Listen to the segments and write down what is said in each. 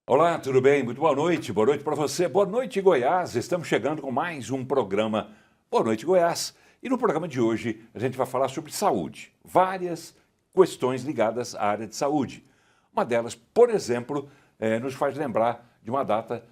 Olá, tudo bem? Muito boa noite para você. Boa noite, Goiás. Estamos chegando com mais um programa Boa Noite, Goiás. E no programa de hoje a gente vai falar sobre saúde. Várias questões ligadas à área de saúde. Uma delas, por exemplo, nos faz lembrar de uma data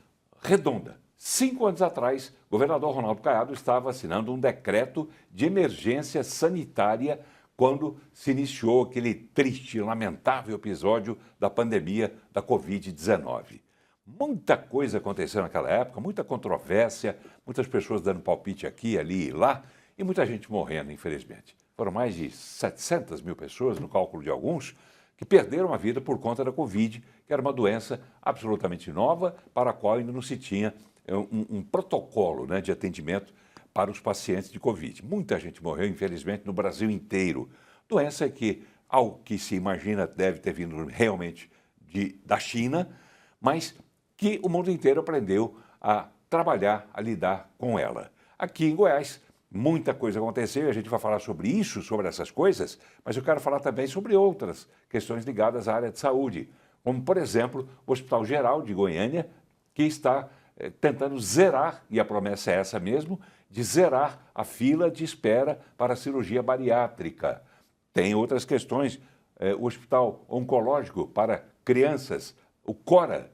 redonda. 5 anos atrás, o governador Ronaldo Caiado estava assinando um decreto de emergência sanitária quando se iniciou aquele triste, lamentável episódio da pandemia da Covid-19. Muita coisa aconteceu naquela época, muita controvérsia, muitas pessoas dando palpite aqui, ali e lá, e muita gente morrendo, infelizmente. Foram mais de 700 mil pessoas, no cálculo de alguns, que perderam a vida por conta da Covid, que era uma doença absolutamente nova, para a qual ainda não se tinha um protocolo, né, de atendimento para os pacientes de Covid. Muita gente morreu, infelizmente, no Brasil inteiro. Doença que, ao que se imagina, deve ter vindo realmente da China, mas que o mundo inteiro aprendeu a trabalhar, a lidar com ela. Aqui em Goiás, muita coisa aconteceu e a gente vai falar sobre isso, sobre essas coisas, mas eu quero falar também sobre outras questões ligadas à área de saúde, como, por exemplo, o Hospital Geral de Goiânia, que está tentando zerar, e a promessa é essa mesmo, de zerar a fila de espera para a cirurgia bariátrica. Tem outras questões, o Hospital Oncológico para Crianças, o CORA,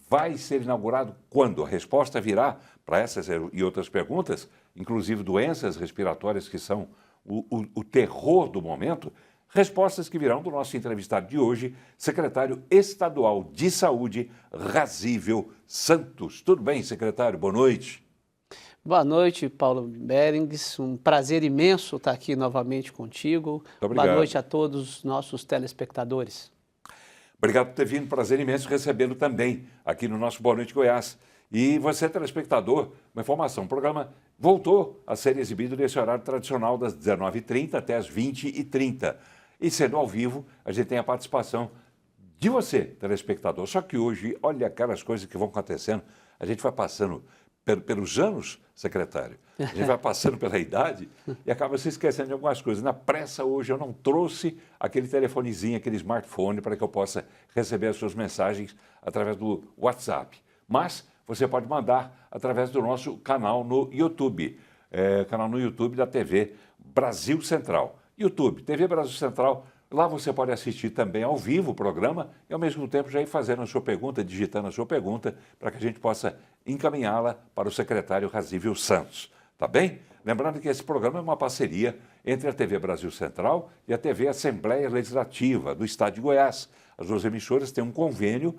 vai ser inaugurado quando? A resposta virá para essas e outras perguntas, inclusive doenças respiratórias que são o terror do momento, respostas que virão do nosso entrevistado de hoje, secretário estadual de Saúde, Razível Santos. Tudo bem, secretário? Boa noite. Boa noite, Paulo Berings. Um prazer imenso estar aqui novamente contigo. Muito obrigado. Boa noite a todos os nossos telespectadores. Obrigado por ter vindo. Prazer imenso recebê-lo também aqui no nosso Boa Noite Goiás. E você, telespectador, uma informação, o programa voltou a ser exibido nesse horário tradicional das 19h30 até as 20h30. E sendo ao vivo, a gente tem a participação de você, telespectador. Só que hoje, olha aquelas coisas que vão acontecendo, a gente vai passando pelos anos, secretário, a gente vai passando pela idade e acaba se esquecendo de algumas coisas. Na pressa hoje eu não trouxe aquele telefonezinho, aquele smartphone para que eu possa receber as suas mensagens através do WhatsApp. Mas você pode mandar através do nosso canal no YouTube, canal no YouTube da TV Brasil Central. YouTube, TV Brasil Central, lá você pode assistir também ao vivo o programa e ao mesmo tempo já ir fazendo a sua pergunta, digitando a sua pergunta, para que a gente possa encaminhá-la para o secretário Razível Santos. Tá bem? Lembrando que esse programa é uma parceria entre a TV Brasil Central e a TV Assembleia Legislativa do Estado de Goiás. As duas emissoras têm um convênio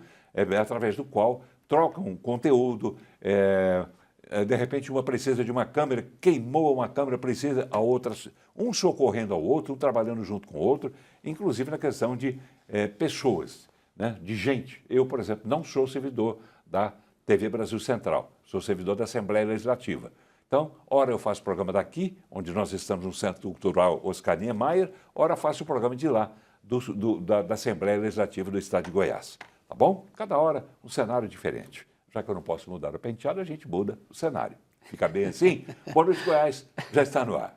através do qual trocam conteúdo, de repente uma precisa de uma câmera, queimou uma câmera, precisa a outra, um socorrendo ao outro, um trabalhando junto com o outro, inclusive na questão de pessoas, né, de gente. Eu, por exemplo, não sou servidor da TV Brasil Central, sou servidor da Assembleia Legislativa. Então, ora eu faço o programa daqui, onde nós estamos no Centro Cultural Oscar Niemeyer, ora faço o programa de lá, da Assembleia Legislativa do Estado de Goiás. Tá bom? Cada hora um cenário diferente. Já que eu não posso mudar o penteado, a gente muda o cenário. Fica bem assim? Boa Noite, Goiás, já está no ar.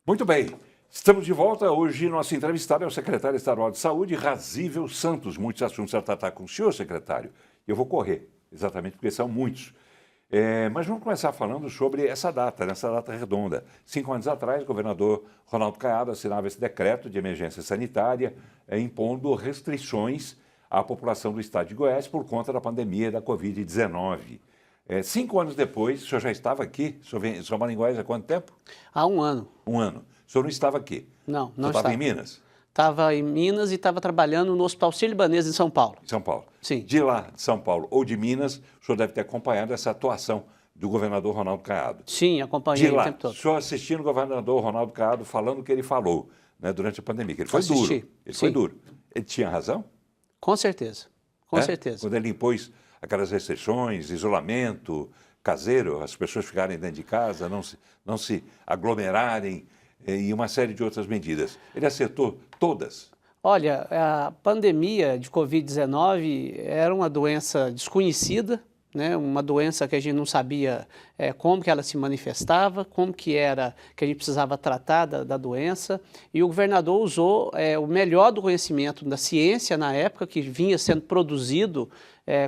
Muito bem, estamos de volta. Hoje nosso entrevistado é o secretário estadual de Saúde, Razível Santos. Muitos assuntos a tratar com o senhor, secretário. Eu vou correr. Exatamente, porque são muitos. Mas vamos começar falando sobre essa data redonda. 5 anos atrás, o governador Ronaldo Caiado assinava esse decreto de emergência sanitária, impondo restrições à população do estado de Goiás por conta da pandemia da Covid-19. 5 anos depois, o senhor já estava aqui? O senhor mora em Goiás há quanto tempo? Há 1 ano. 1 ano. O senhor não estava aqui? Não estava. Estava em Minas? Estava em Minas e estava trabalhando no Hospital Sírio-Libanês em São Paulo. Em São Paulo. Sim. De lá, de São Paulo ou de Minas, o senhor deve ter acompanhado essa atuação do governador Ronaldo Caiado. Sim, acompanhei de lá, o tempo todo. O senhor assistindo o governador Ronaldo Caiado falando o que ele falou, né, durante a pandemia, que ele foi duro. Ele foi duro. Ele tinha razão? Com certeza, com certeza. Quando ele impôs aquelas restrições, isolamento caseiro, as pessoas ficarem dentro de casa, não se aglomerarem e uma série de outras medidas. Ele acertou todas? Olha, a pandemia de Covid-19 era uma doença desconhecida, né? Uma doença que a gente não sabia como que ela se manifestava, como que era que a gente precisava tratar da doença, e o governador usou o melhor do conhecimento da ciência na época, que vinha sendo produzido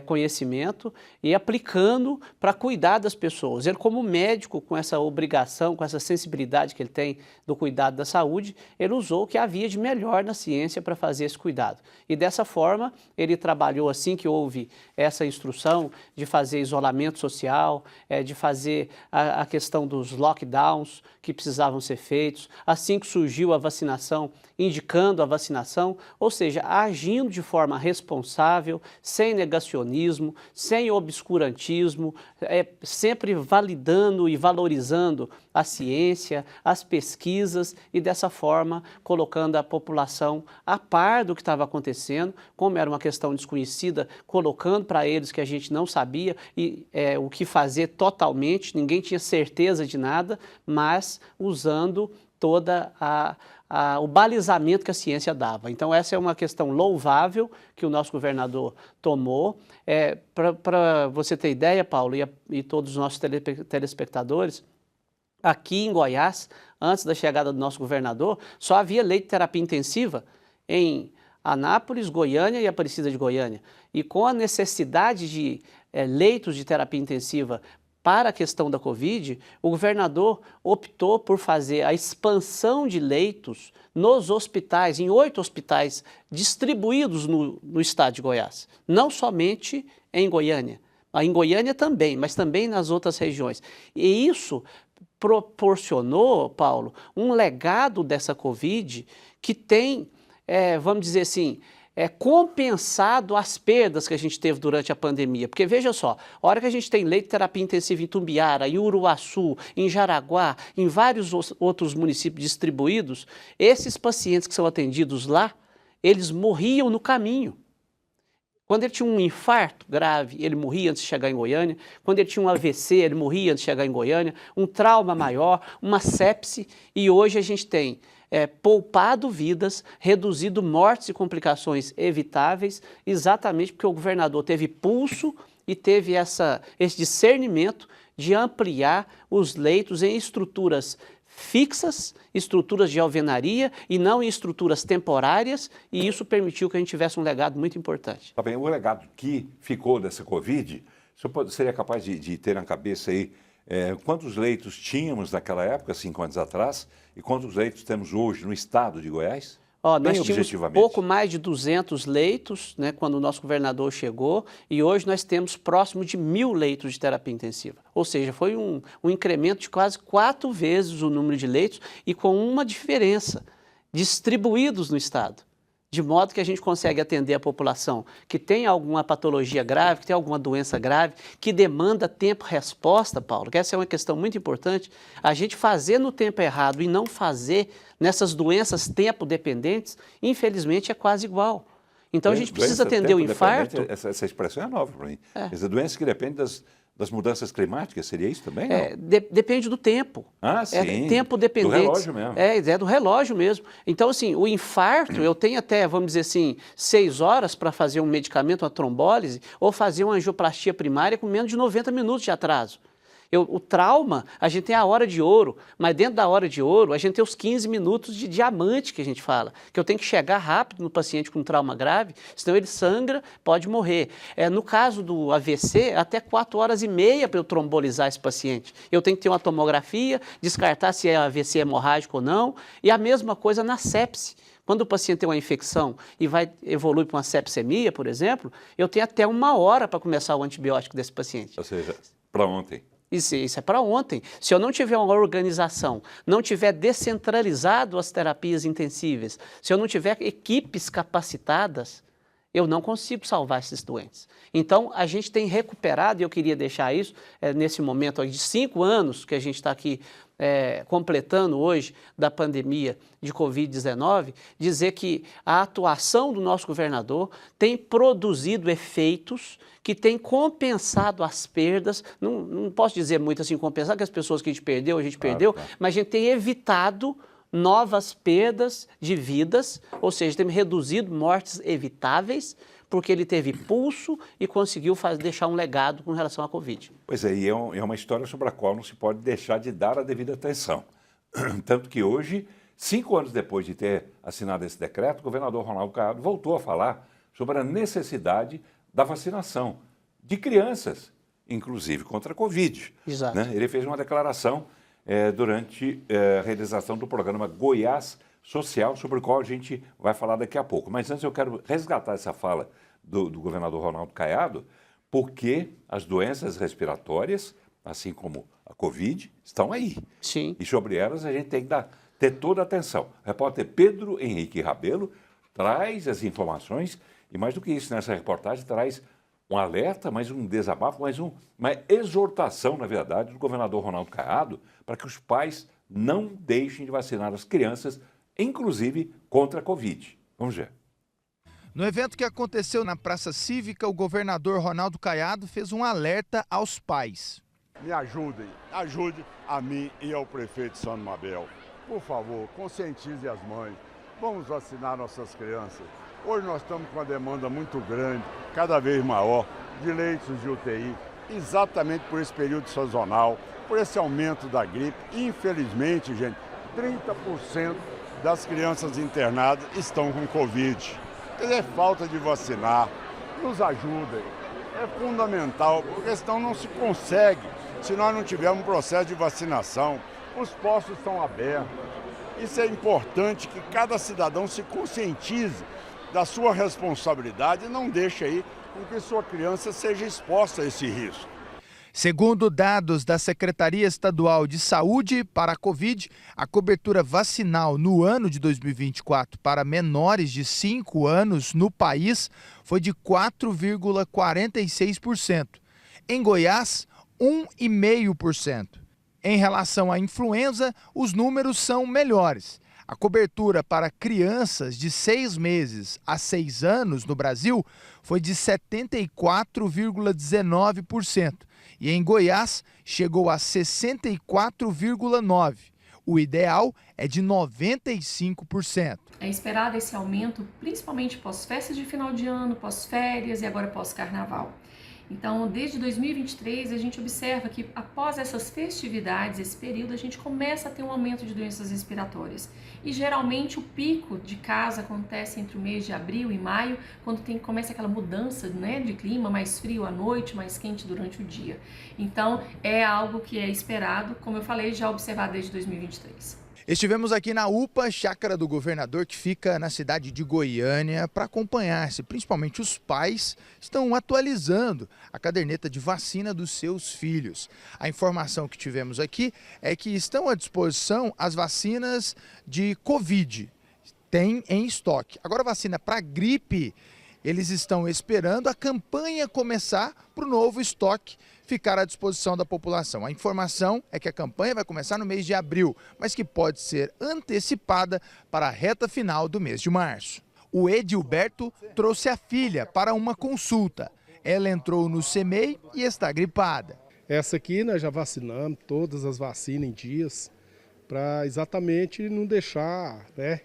conhecimento, e aplicando para cuidar das pessoas. Ele, como médico, com essa obrigação, com essa sensibilidade que ele tem do cuidado da saúde, ele usou o que havia de melhor na ciência para fazer esse cuidado. E dessa forma, ele trabalhou assim que houve essa instrução de fazer isolamento social, de fazer a questão dos lockdowns que precisavam ser feitos, assim que surgiu a vacinação, indicando a vacinação, ou seja, agindo de forma responsável, sem negacionismo, sem obscurantismo, sempre validando e valorizando a ciência, as pesquisas e dessa forma colocando a população a par do que estava acontecendo, como era uma questão desconhecida, colocando para eles que a gente não sabia e o que fazer totalmente, ninguém tinha certeza de nada, mas usando toda o balizamento que a ciência dava. Então essa é uma questão louvável que o nosso governador tomou. Para você ter ideia, Paulo, e todos os nossos telespectadores, aqui em Goiás, antes da chegada do nosso governador, só havia leito de terapia intensiva em Anápolis, Goiânia e Aparecida de Goiânia. E com a necessidade de leitos de terapia intensiva para a questão da Covid, o governador optou por fazer a expansão de leitos nos hospitais, em 8 hospitais distribuídos no estado de Goiás, não somente em Goiânia. Em Goiânia também, mas também nas outras regiões. E isso proporcionou, Paulo, um legado dessa Covid que tem, vamos dizer assim, compensado as perdas que a gente teve durante a pandemia. Porque veja só, a hora que a gente tem leito de terapia intensiva em Tumbiara, em Uruaçu, em Jaraguá, em vários outros municípios distribuídos, esses pacientes que são atendidos lá, eles morriam no caminho. Quando ele tinha um infarto grave, ele morria antes de chegar em Goiânia. Quando ele tinha um AVC, ele morria antes de chegar em Goiânia. Um trauma maior, uma sepse. E hoje a gente tem poupado vidas, reduzido mortes e complicações evitáveis, exatamente porque o governador teve pulso e teve esse discernimento de ampliar os leitos em estruturas fixas, estruturas de alvenaria e não em estruturas temporárias, e isso permitiu que a gente tivesse um legado muito importante. Tá bem, o legado que ficou dessa Covid, o senhor seria capaz de ter na cabeça aí quantos leitos tínhamos naquela época, 5 anos atrás, e quantos leitos temos hoje no estado de Goiás? Nós tínhamos pouco mais de 200 leitos, né, quando o nosso governador chegou, e hoje nós temos próximo de 1.000 leitos de terapia intensiva. Ou seja, foi um incremento de quase 4 vezes o número de leitos e com uma diferença, distribuídos no estado. De modo que a gente consegue atender a população que tem alguma patologia grave, que tem alguma doença grave, que demanda tempo-resposta, Paulo, que essa é uma questão muito importante. A gente fazer no tempo errado e não fazer nessas doenças tempo-dependentes, infelizmente é quase igual. Então a gente precisa atender o infarto. Essa expressão é nova para mim. Essa doença que depende das mudanças climáticas, seria isso também? Depende do tempo. Ah, sim. Tempo dependente. Do relógio mesmo. É do relógio mesmo. Então, assim, o infarto, eu tenho até, vamos dizer assim, 6 horas para fazer um medicamento, uma trombólise, ou fazer uma angioplastia primária com menos de 90 minutos de atraso. O trauma, a gente tem a hora de ouro, mas dentro da hora de ouro, a gente tem os 15 minutos de diamante que a gente fala, que eu tenho que chegar rápido no paciente com trauma grave, senão ele sangra, pode morrer. No caso do AVC, até 4 horas e meia para eu trombolizar esse paciente. Eu tenho que ter uma tomografia, descartar se é AVC hemorrágico ou não, e a mesma coisa na sepse. Quando o paciente tem uma infecção e vai evoluir para uma sepsemia, por exemplo, eu tenho até 1 hora para começar o antibiótico desse paciente. Ou seja, para ontem. Isso é para ontem. Se eu não tiver uma organização, não tiver descentralizado as terapias intensivas, se eu não tiver equipes capacitadas, eu não consigo salvar esses doentes. Então, a gente tem recuperado, e eu queria deixar isso, nesse momento de 5 anos que a gente está aqui completando hoje da pandemia de Covid-19, dizer que a atuação do nosso governador tem produzido efeitos que têm compensado as perdas, não posso dizer muito assim, compensar, que as pessoas que a gente perdeu, mas a gente tem evitado novas perdas de vidas, ou seja, temos reduzido mortes evitáveis, porque ele teve pulso e conseguiu deixar um legado com relação à Covid. Pois é, e é uma história sobre a qual não se pode deixar de dar a devida atenção. Tanto que hoje, 5 anos depois de ter assinado esse decreto, o governador Ronaldo Caiado voltou a falar sobre a necessidade da vacinação de crianças, inclusive contra a Covid. Exato. Né? Ele fez uma declaração durante a realização do programa Goiás Social, sobre o qual a gente vai falar daqui a pouco. Mas antes eu quero resgatar essa fala do governador Ronaldo Caiado, porque as doenças respiratórias, assim como a Covid, estão aí. Sim. E sobre elas a gente tem que ter toda a atenção. O repórter Pedro Henrique Rabelo traz as informações e, mais do que isso, nessa reportagem traz um alerta, mais um desabafo, uma exortação, na verdade, do governador Ronaldo Caiado para que os pais não deixem de vacinar as crianças, inclusive contra a Covid. Vamos ver. No evento que aconteceu na Praça Cívica, o governador Ronaldo Caiado fez um alerta aos pais. Me ajudem, ajude a mim e ao prefeito São Mabel. Por favor, conscientize as mães. Vamos vacinar nossas crianças. Hoje nós estamos com uma demanda muito grande, cada vez maior, de leitos de UTI, exatamente por esse período sazonal, por esse aumento da gripe. Infelizmente, gente, 30% das crianças internadas estão com Covid. Quer dizer, é falta de vacinar. Nos ajudem. É fundamental, porque senão não se consegue se nós não tivermos um processo de vacinação. Os postos estão abertos. Isso é importante que cada cidadão se conscientize da sua responsabilidade e não deixe aí com que sua criança seja exposta a esse risco. Segundo dados da Secretaria Estadual de Saúde para a Covid, a cobertura vacinal no ano de 2024 para menores de 5 anos no país foi de 4,46%. Em Goiás, 1,5%. Em relação à influenza, os números são melhores. A cobertura para crianças de 6 meses a 6 anos no Brasil foi de 74,19%. E em Goiás chegou a 64,9%. O ideal é de 95%. É esperado esse aumento, principalmente pós-festas de final de ano, pós-férias e agora pós-carnaval. Então, desde 2023, a gente observa que após essas festividades, esse período, a gente começa a ter um aumento de doenças respiratórias. E geralmente o pico de casos acontece entre o mês de abril e maio, quando começa aquela mudança, né, de clima, mais frio à noite, mais quente durante o dia. Então, é algo que é esperado, como eu falei, já observado desde 2023. Estivemos aqui na UPA, Chácara do Governador, que fica na cidade de Goiânia, para acompanhar se principalmente os pais estão atualizando a caderneta de vacina dos seus filhos. A informação que tivemos aqui é que estão à disposição as vacinas de Covid, tem em estoque. Agora, a vacina para gripe, eles estão esperando a campanha começar para o novo estoque ficar à disposição da população. A informação é que a campanha vai começar no mês de abril, mas que pode ser antecipada para a reta final do mês de março. O Edilberto trouxe a filha para uma consulta. Ela entrou no CEMEI e está gripada. Essa aqui nós já vacinamos, todas as vacinas em dias, para exatamente não deixar, né?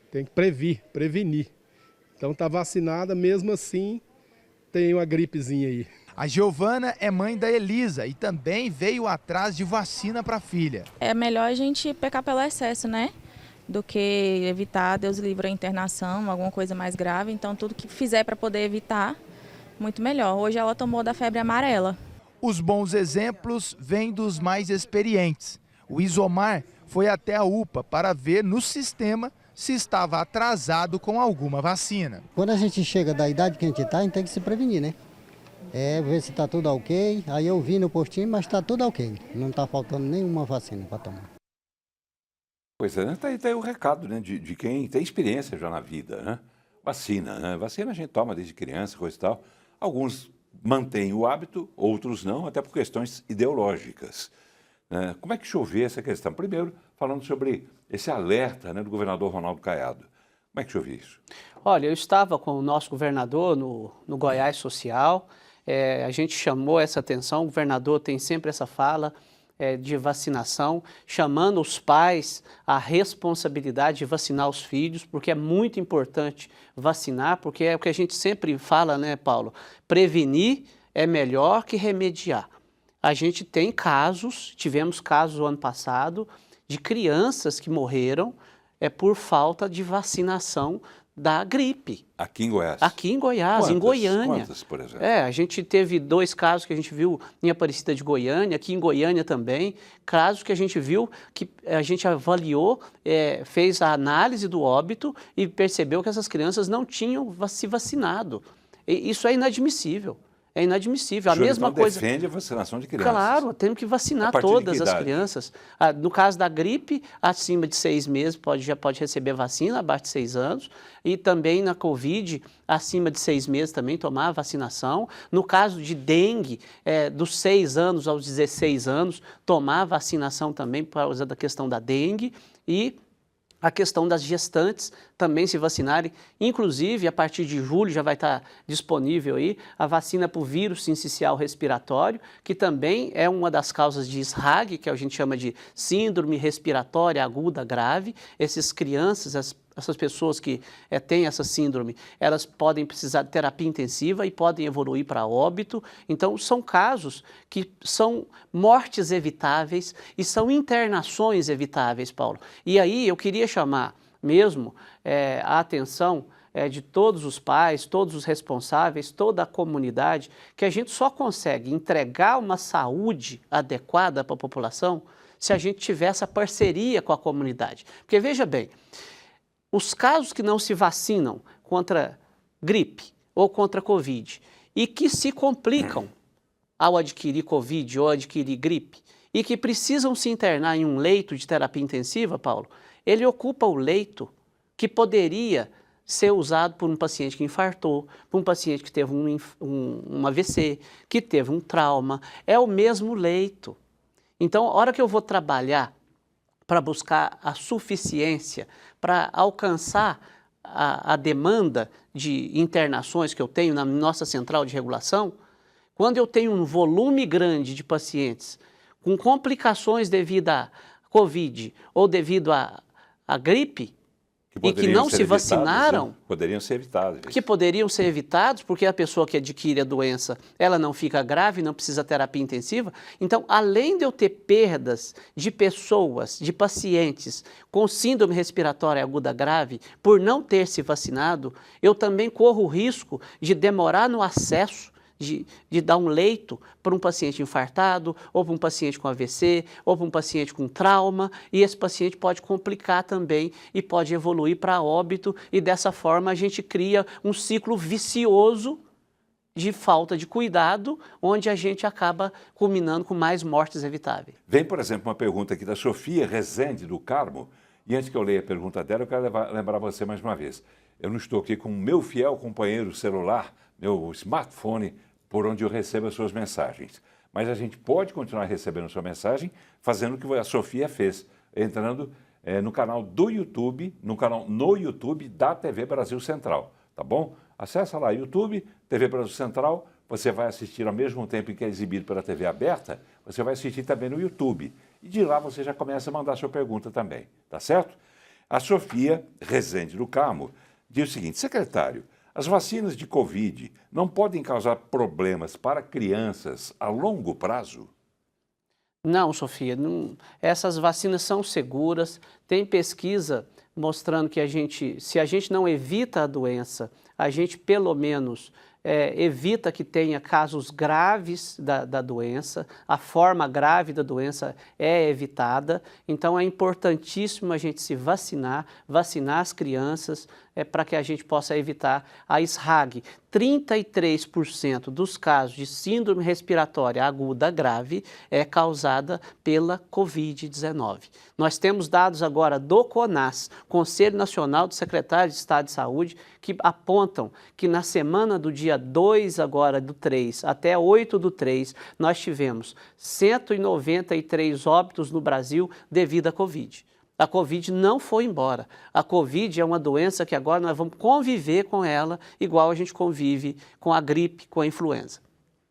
Tem que prevenir. Então está vacinada, mesmo assim tem uma gripezinha aí. A Giovana é mãe da Elisa e também veio atrás de vacina para a filha. É melhor a gente pecar pelo excesso, né? Do que evitar, Deus livre, a internação, alguma coisa mais grave. Então tudo que fizer para poder evitar, muito melhor. Hoje ela tomou da febre amarela. Os bons exemplos vêm dos mais experientes. O Isomar foi até a UPA para ver no sistema se estava atrasado com alguma vacina. Quando a gente chega da idade que a gente está, a gente tem que se prevenir, né? Ver se está tudo ok. Aí eu vi no postinho, mas está tudo ok. Não está faltando nenhuma vacina para tomar. Pois é, tá aí o recado, né, de quem tem experiência já na vida, né? Vacina, né? Vacina a gente toma desde criança, coisa e tal. Alguns mantêm o hábito, outros não, até por questões ideológicas. né? Como é que o senhor vê essa questão? Primeiro, falando sobre esse alerta, né, do governador Ronaldo Caiado. Como é que o senhor vê isso? Olha, eu estava com o nosso governador no Goiás Social, a gente chamou essa atenção, o governador tem sempre essa fala de vacinação, chamando os pais à responsabilidade de vacinar os filhos, porque é muito importante vacinar, porque é o que a gente sempre fala, né, Paulo? Prevenir é melhor que remediar. A gente tem tivemos casos no ano passado, de crianças que morreram por falta de vacinação da gripe. Aqui em Goiás? Aqui em Goiás, em Goiânia. Quantas, por exemplo? A gente teve 2 casos que a gente viu em Aparecida de Goiânia, aqui em Goiânia também, casos que a gente viu, que a gente avaliou, fez a análise do óbito e percebeu que essas crianças não tinham se vacinado. Isso é inadmissível. É inadmissível. A mesma então coisa. Defende a vacinação de crianças. Claro, temos que vacinar todas as crianças. No caso da gripe, acima de 6 meses já pode receber vacina, abaixo de 6 anos. E também na Covid, acima de 6 meses também tomar a vacinação. No caso de dengue, dos 6 anos aos 16 anos, tomar a vacinação também por causa da questão da dengue. E a questão das gestantes também se vacinarem, inclusive a partir de julho já vai estar disponível aí a vacina para o vírus sincicial respiratório, que também é uma das causas de SRAG, que a gente chama de síndrome respiratória aguda grave. Essas crianças, essas pessoas que têm essa síndrome, elas podem precisar de terapia intensiva e podem evoluir para óbito. Então, são casos que são mortes evitáveis e são internações evitáveis, Paulo. E aí eu queria chamar mesmo a atenção de todos os pais, todos os responsáveis, toda a comunidade, que a gente só consegue entregar uma saúde adequada para a população se a gente tiver essa parceria com a comunidade. Porque, veja bem, os casos que não se vacinam contra gripe ou contra Covid e que se complicam ao adquirir Covid ou adquirir gripe e que precisam se internar em um leito de terapia intensiva, Paulo, ele ocupa o leito que poderia ser usado por um paciente que infartou, por um paciente que teve um AVC, que teve um trauma. É o mesmo leito. Então, a hora que eu vou trabalhar para buscar a suficiência, para alcançar a demanda de internações que eu tenho na nossa central de regulação, quando eu tenho um volume grande de pacientes com complicações devido à Covid ou devido à gripe e que não se vacinaram, poderiam ser evitados. Que poderiam ser evitados, porque a pessoa que adquire a doença, ela não fica grave, não precisa de terapia intensiva. Então, além de eu ter perdas de pessoas, de pacientes com síndrome respiratória aguda grave, por não ter se vacinado, eu também corro o risco de demorar no acesso, de dar um leito para um paciente infartado, ou para um paciente com AVC, ou para um paciente com trauma, e esse paciente pode complicar também e pode evoluir para óbito, e dessa forma a gente cria um ciclo vicioso de falta de cuidado, onde a gente acaba culminando com mais mortes evitáveis. Vem, por exemplo, uma pergunta aqui da Sofia Rezende, do Carmo, e antes que eu leia a pergunta dela, eu quero lembrar você mais uma vez. Eu não estou aqui com o meu fiel companheiro celular, meu smartphone, por onde eu recebo as suas mensagens. Mas a gente pode continuar recebendo a sua mensagem fazendo o que a Sofia fez, entrando no canal do YouTube, no YouTube da TV Brasil Central, tá bom? Acessa lá, YouTube, TV Brasil Central, você vai assistir ao mesmo tempo em que é exibido pela TV aberta, você vai assistir também no YouTube. E de lá você já começa a mandar sua pergunta também, tá certo? A Sofia Rezende do Carmo diz o seguinte: secretário, as vacinas de Covid não podem causar problemas para crianças a longo prazo? Não, Sofia, essas vacinas são seguras. Tem pesquisa mostrando que se a gente não evita a doença, a gente pelo menos evita que tenha casos graves da doença, a forma grave da doença é evitada. Então é importantíssimo a gente se vacinar as crianças, para que a gente possa evitar a SRAG, 33% dos casos de síndrome respiratória aguda grave é causada pela Covid-19. Nós temos dados agora do CONAS, Conselho Nacional dos Secretários de Estado de Saúde, que apontam que na semana do dia 2 agora do 3 até 8 do 3, nós tivemos 193 óbitos no Brasil devido à Covid. A Covid não foi embora. A Covid é uma doença que agora nós vamos conviver com ela igual a gente convive com a gripe, com a influenza.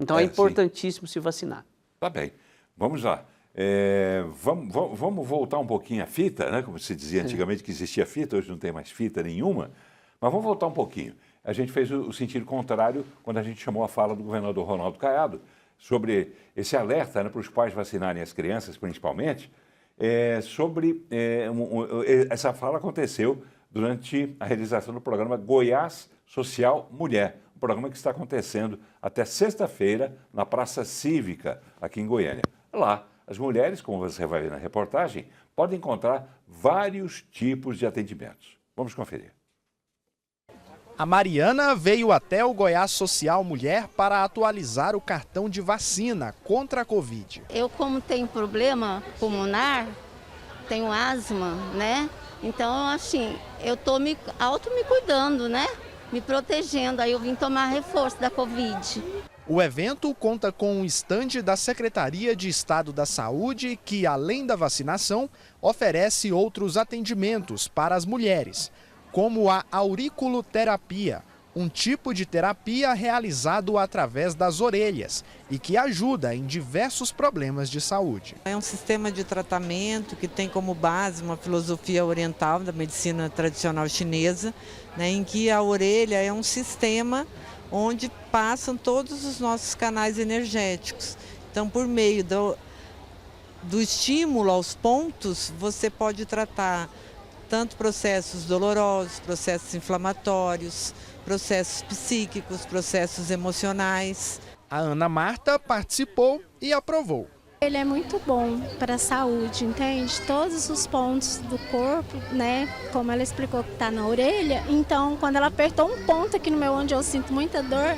Então é importantíssimo se vacinar. Tá bem. Vamos lá. Vamos voltar um pouquinho à fita, né? Como se dizia antigamente que existia fita, hoje não tem mais fita nenhuma. Mas vamos voltar um pouquinho. A gente fez o sentido contrário quando a gente chamou a fala do governador Ronaldo Caiado sobre esse alerta, né, para os pais vacinarem as crianças, principalmente. Essa fala aconteceu durante a realização do programa Goiás Social Mulher, um programa que está acontecendo até sexta-feira na Praça Cívica, aqui em Goiânia. Lá, as mulheres, como você vai ver na reportagem, podem encontrar vários tipos de atendimentos. Vamos conferir. A Mariana veio até o Goiás Social Mulher para atualizar o cartão de vacina contra a Covid. Eu, como tenho problema pulmonar, tenho asma, né? Então, assim, eu estou me cuidando, né? Me protegendo. Aí eu vim tomar reforço da Covid. O evento conta com um estande da Secretaria de Estado da Saúde que, além da vacinação, oferece outros atendimentos para as mulheres, como a auriculoterapia, um tipo de terapia realizado através das orelhas e que ajuda em diversos problemas de saúde. É um sistema de tratamento que tem como base uma filosofia oriental da medicina tradicional chinesa, né, em que a orelha é um sistema onde passam todos os nossos canais energéticos. Então, por meio do estímulo aos pontos, você pode tratar tanto processos dolorosos, processos inflamatórios, processos psíquicos, processos emocionais. A Ana Marta participou e aprovou. Ele é muito bom para a saúde, entende? Todos os pontos do corpo, né? Como ela explicou que está na orelha, então quando ela apertou um ponto aqui no meu onde eu sinto muita dor,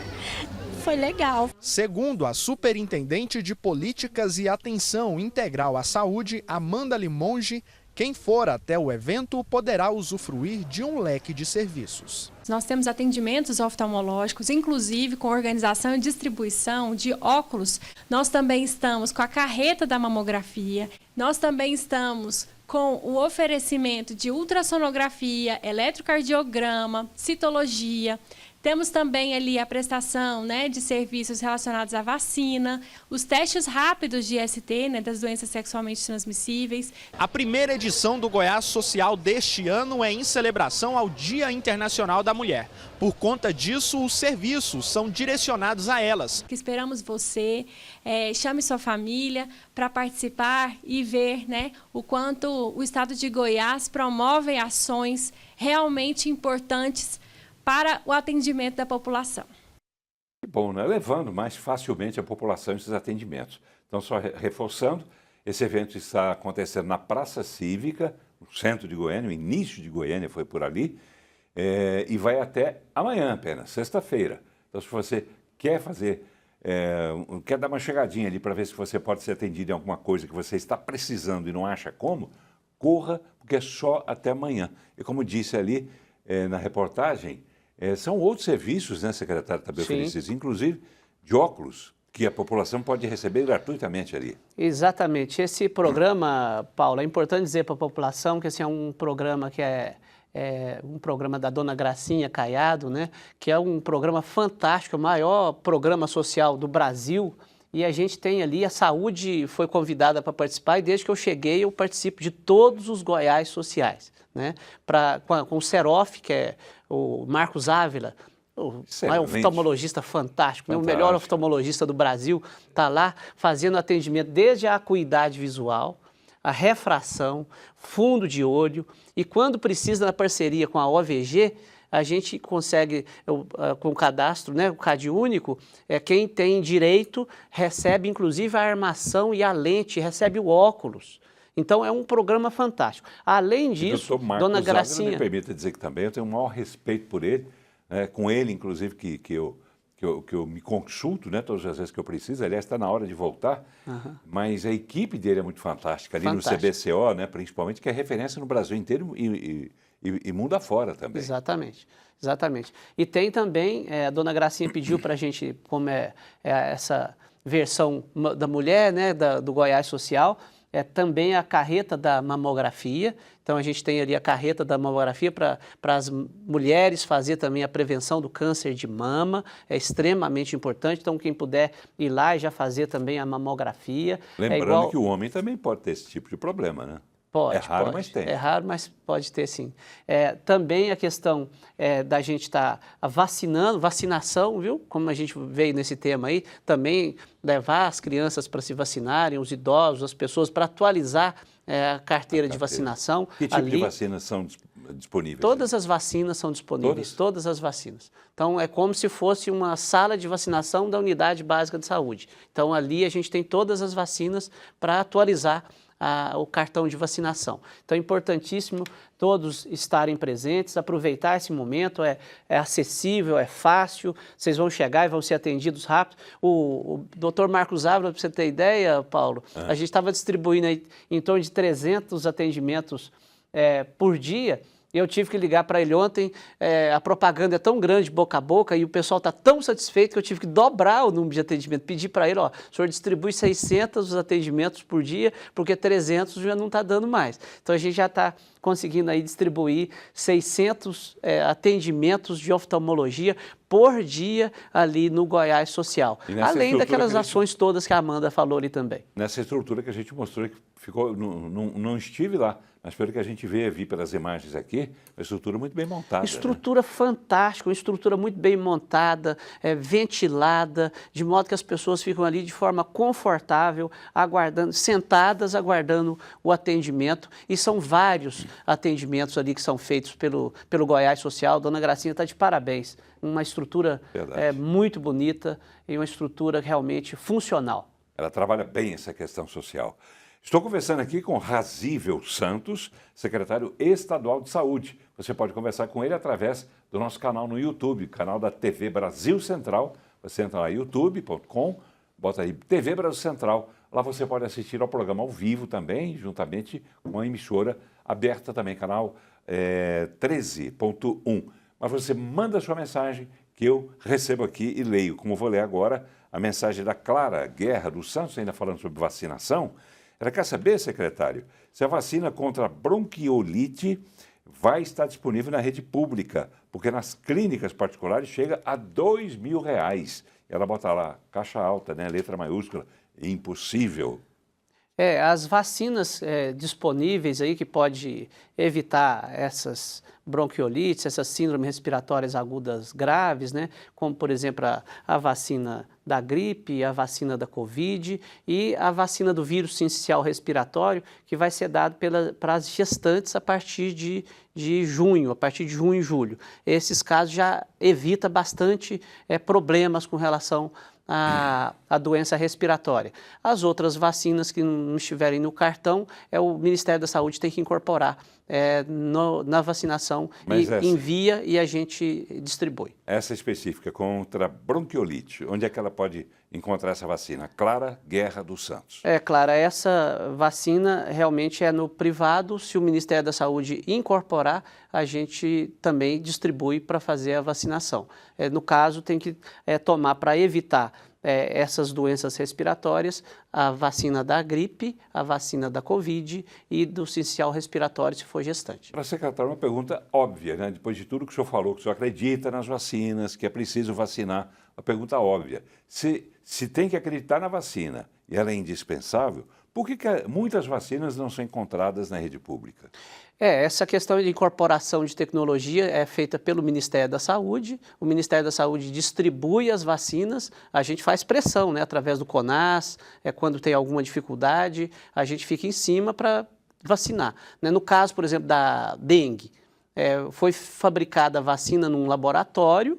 foi legal. Segundo a Superintendente de Políticas e Atenção Integral à Saúde, Amanda Limonge, quem for até o evento poderá usufruir de um leque de serviços. Nós temos atendimentos oftalmológicos, inclusive com organização e distribuição de óculos. Nós também estamos com a carreta da mamografia. Nós também estamos com o oferecimento de ultrassonografia, eletrocardiograma, citologia. Temos também ali a prestação, né, de serviços relacionados à vacina, os testes rápidos de IST, né, das doenças sexualmente transmissíveis. A primeira edição do Goiás Social deste ano é em celebração ao Dia Internacional da Mulher. Por conta disso, os serviços são direcionados a elas. Esperamos você, chame sua família para participar e ver, né, o quanto o Estado de Goiás promove ações realmente importantes para o atendimento da população. Que bom, né? Levando mais facilmente a população esses atendimentos. Então, só reforçando, esse evento está acontecendo na Praça Cívica, no centro de Goiânia, o início de Goiânia foi por ali, e vai até amanhã apenas, sexta-feira. Então, se você quer quer dar uma chegadinha ali para ver se você pode ser atendido em alguma coisa que você está precisando e não acha como, corra, porque é só até amanhã. E como disse ali na reportagem, são outros serviços, né, secretário, também oferecidos, inclusive de óculos, que a população pode receber gratuitamente ali. Exatamente. Esse programa, Paulo, é importante dizer para a população que esse é um programa que é um programa da dona Gracinha Caiado, né, que é um programa fantástico, o maior programa social do Brasil. E a gente tem ali, a saúde foi convidada para participar e desde que eu cheguei eu participo de todos os Goiás sociais, né? Com o Serof, que é o Marcos Ávila, um oftalmologista fantástico, né? O melhor oftalmologista do Brasil, está lá fazendo atendimento desde a acuidade visual, a refração, fundo de olho e quando precisa na parceria com a OVG, a gente consegue, com o cadastro, né, o CadÚnico, quem tem direito recebe inclusive a armação e a lente, recebe o óculos. Então é um programa fantástico. Além disso, Marcos dona Gracinha... me permita dizer que também eu tenho o maior respeito por ele, né, com ele, inclusive, que eu me consulto, né, todas as vezes que eu preciso. Aliás, está na hora de voltar, mas a equipe dele é muito fantástica, ali no CBCO, né, principalmente, que é referência no Brasil inteiro e mundo afora também. Exatamente, exatamente. E tem também, a dona Gracinha pediu para a gente, como é essa versão da mulher, né, do Goiás Social, também a carreta da mamografia. Então, a gente tem ali a carreta da mamografia para as mulheres fazer também a prevenção do câncer de mama, é extremamente importante. Então, quem puder ir lá e já fazer também a mamografia. Lembrando que o homem também pode ter esse tipo de problema, né? Pode, é raro, pode. mas tem. É raro, mas pode ter sim. Também a questão da gente estar vacinando, vacinação, viu? Como a gente veio nesse tema aí, também levar as crianças para se vacinarem, os idosos, as pessoas, para atualizar a carteira de vacinação. Que tipo de vacinas são disponíveis? Todas as vacinas são disponíveis, todas as vacinas. Então, é como se fosse uma sala de vacinação da Unidade Básica de Saúde. Então, ali a gente tem todas as vacinas para atualizar o cartão de vacinação. Então é importantíssimo todos estarem presentes, aproveitar esse momento, é acessível, é fácil, vocês vão chegar e vão ser atendidos rápido. O Dr. Marcos Ávila, para você ter ideia, Paulo, a gente estava distribuindo aí em torno de 300 atendimentos por dia. Eu tive que ligar para ele ontem, a propaganda é tão grande, boca a boca, e o pessoal está tão satisfeito que eu tive que dobrar o número de atendimento. Pedi para ele, o senhor distribui 600 atendimentos por dia, porque 300 já não está dando mais. Então, a gente já está conseguindo aí distribuir 600 atendimentos de oftalmologia por dia ali no Goiás Social. Além daquelas ações todas que a Amanda falou ali também. Nessa estrutura que a gente mostrou, que ficou, não estive lá, mas pelo que a gente vi pelas imagens aqui, uma estrutura muito bem montada. Estrutura fantástica, uma estrutura muito bem montada, ventilada, de modo que as pessoas ficam ali de forma confortável, aguardando, sentadas, aguardando o atendimento. E são vários atendimentos ali que são feitos pelo Goiás Social. Dona Gracinha está de parabéns. Uma estrutura muito bonita e uma estrutura realmente funcional. Ela trabalha bem essa questão social. Estou conversando aqui com Razível Santos, secretário estadual de saúde. Você pode conversar com ele através do nosso canal no YouTube, canal da TV Brasil Central. Você entra lá, youtube.com, bota aí TV Brasil Central. Lá você pode assistir ao programa ao vivo também, juntamente com a emissora aberta também, canal 13.1. Mas você manda a sua mensagem que eu recebo aqui e leio. Como vou ler agora, a mensagem da Clara Guerra dos Santos, ainda falando sobre vacinação. Ela quer saber, secretário, se a vacina contra bronquiolite vai estar disponível na rede pública, porque nas clínicas particulares chega a R$2.000. Ela bota lá, caixa alta, né, letra maiúscula, impossível. As vacinas disponíveis aí que pode evitar essas bronquiolites, essas síndromes respiratórias agudas graves, né? Como, por exemplo, a vacina da gripe, a vacina da Covid e a vacina do vírus sincicial respiratório, que vai ser dado para as gestantes a partir de junho, a partir de junho e julho. Esses casos já evita bastante problemas com relação a doença respiratória. As outras vacinas que não estiverem no cartão, o Ministério da Saúde tem que incorporar na vacinação envia e a gente distribui. Essa específica contra bronquiolite, onde é que ela pode encontrar essa vacina? Clara Guerra dos Santos. Clara, essa vacina realmente é no privado. Se o Ministério da Saúde incorporar, a gente também distribui para fazer a vacinação. No caso, tem que tomar para evitar essas doenças respiratórias, a vacina da gripe, a vacina da Covid e do sincicial respiratório, se for gestante. Para a secretária, uma pergunta óbvia, né? Depois de tudo que o senhor falou, que o senhor acredita nas vacinas, que é preciso vacinar, uma pergunta óbvia. Se tem que acreditar na vacina e ela é indispensável, por que muitas vacinas não são encontradas na rede pública? Essa questão de incorporação de tecnologia é feita pelo Ministério da Saúde. O Ministério da Saúde distribui as vacinas, a gente faz pressão, né, através do CONAS, quando tem alguma dificuldade, a gente fica em cima para vacinar. No caso, por exemplo, da dengue, foi fabricada a vacina num laboratório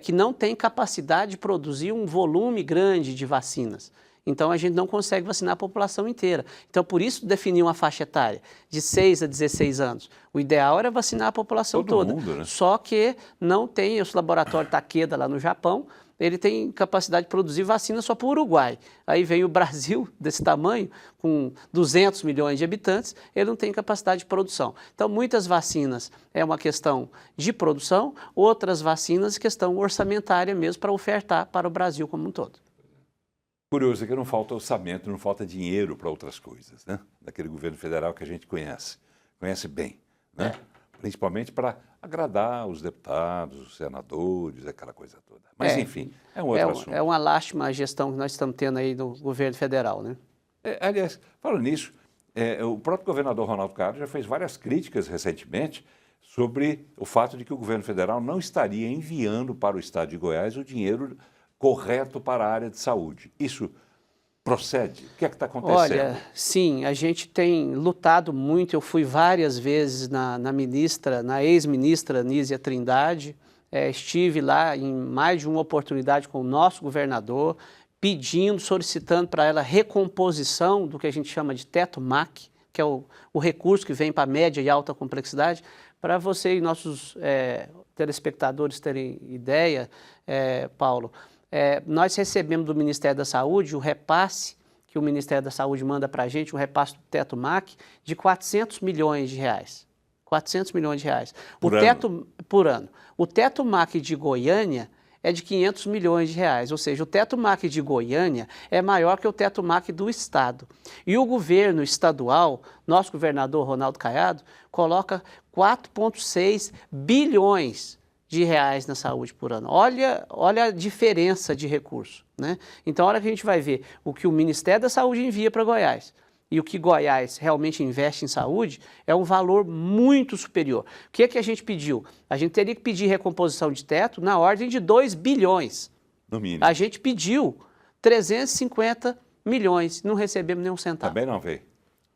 que não tem capacidade de produzir um volume grande de vacinas. Então, a gente não consegue vacinar a população inteira. Então, por isso, definir uma faixa etária de 6 a 16 anos. O ideal era vacinar a população toda. Todo mundo, né? Só que não tem esse laboratório Takeda lá no Japão, ele tem capacidade de produzir vacina só para o Uruguai. Aí vem o Brasil, desse tamanho, com 200 milhões de habitantes, ele não tem capacidade de produção. Então, muitas vacinas é uma questão de produção, outras vacinas questão orçamentária mesmo para ofertar para o Brasil como um todo. Curioso é que não falta orçamento, não falta dinheiro para outras coisas, né? Daquele governo federal que a gente conhece bem, né? Principalmente para agradar os deputados, os senadores, aquela coisa toda. Mas, enfim, é um outro assunto. É uma lástima a gestão que nós estamos tendo aí do governo federal, né? Aliás, falando nisso, o próprio governador Ronaldo Caiado já fez várias críticas recentemente sobre o fato de que o governo federal não estaria enviando para o estado de Goiás o dinheiro correto para a área de saúde. Isso procede? O que é que está acontecendo? Olha, sim, a gente tem lutado muito. Eu fui várias vezes na ex-ministra Nízia Trindade, estive lá em mais de uma oportunidade com o nosso governador, pedindo, solicitando para ela recomposição do que a gente chama de teto MAC, que é o recurso que vem para média e alta complexidade. Para você e nossos telespectadores terem ideia, Paulo, nós recebemos do Ministério da Saúde o repasse que o Ministério da Saúde manda para a gente, o repasse do teto MAC, de 400 milhões de reais. 400 milhões de reais. Por ano. O teto MAC de Goiânia é de 500 milhões de reais, ou seja, o teto MAC de Goiânia é maior que o teto MAC do Estado. E o governo estadual, nosso governador Ronaldo Caiado, coloca 4,6 bilhões de reais na saúde por ano. Olha a diferença de recurso, né? Então, a hora que a gente vai ver o que o Ministério da Saúde envia para Goiás e o que Goiás realmente investe em saúde, é um valor muito superior. O que é que a gente pediu? A gente teria que pedir recomposição de teto na ordem de 2 bilhões. No mínimo. A gente pediu 350 milhões, não recebemos nem um centavo. Também não veio?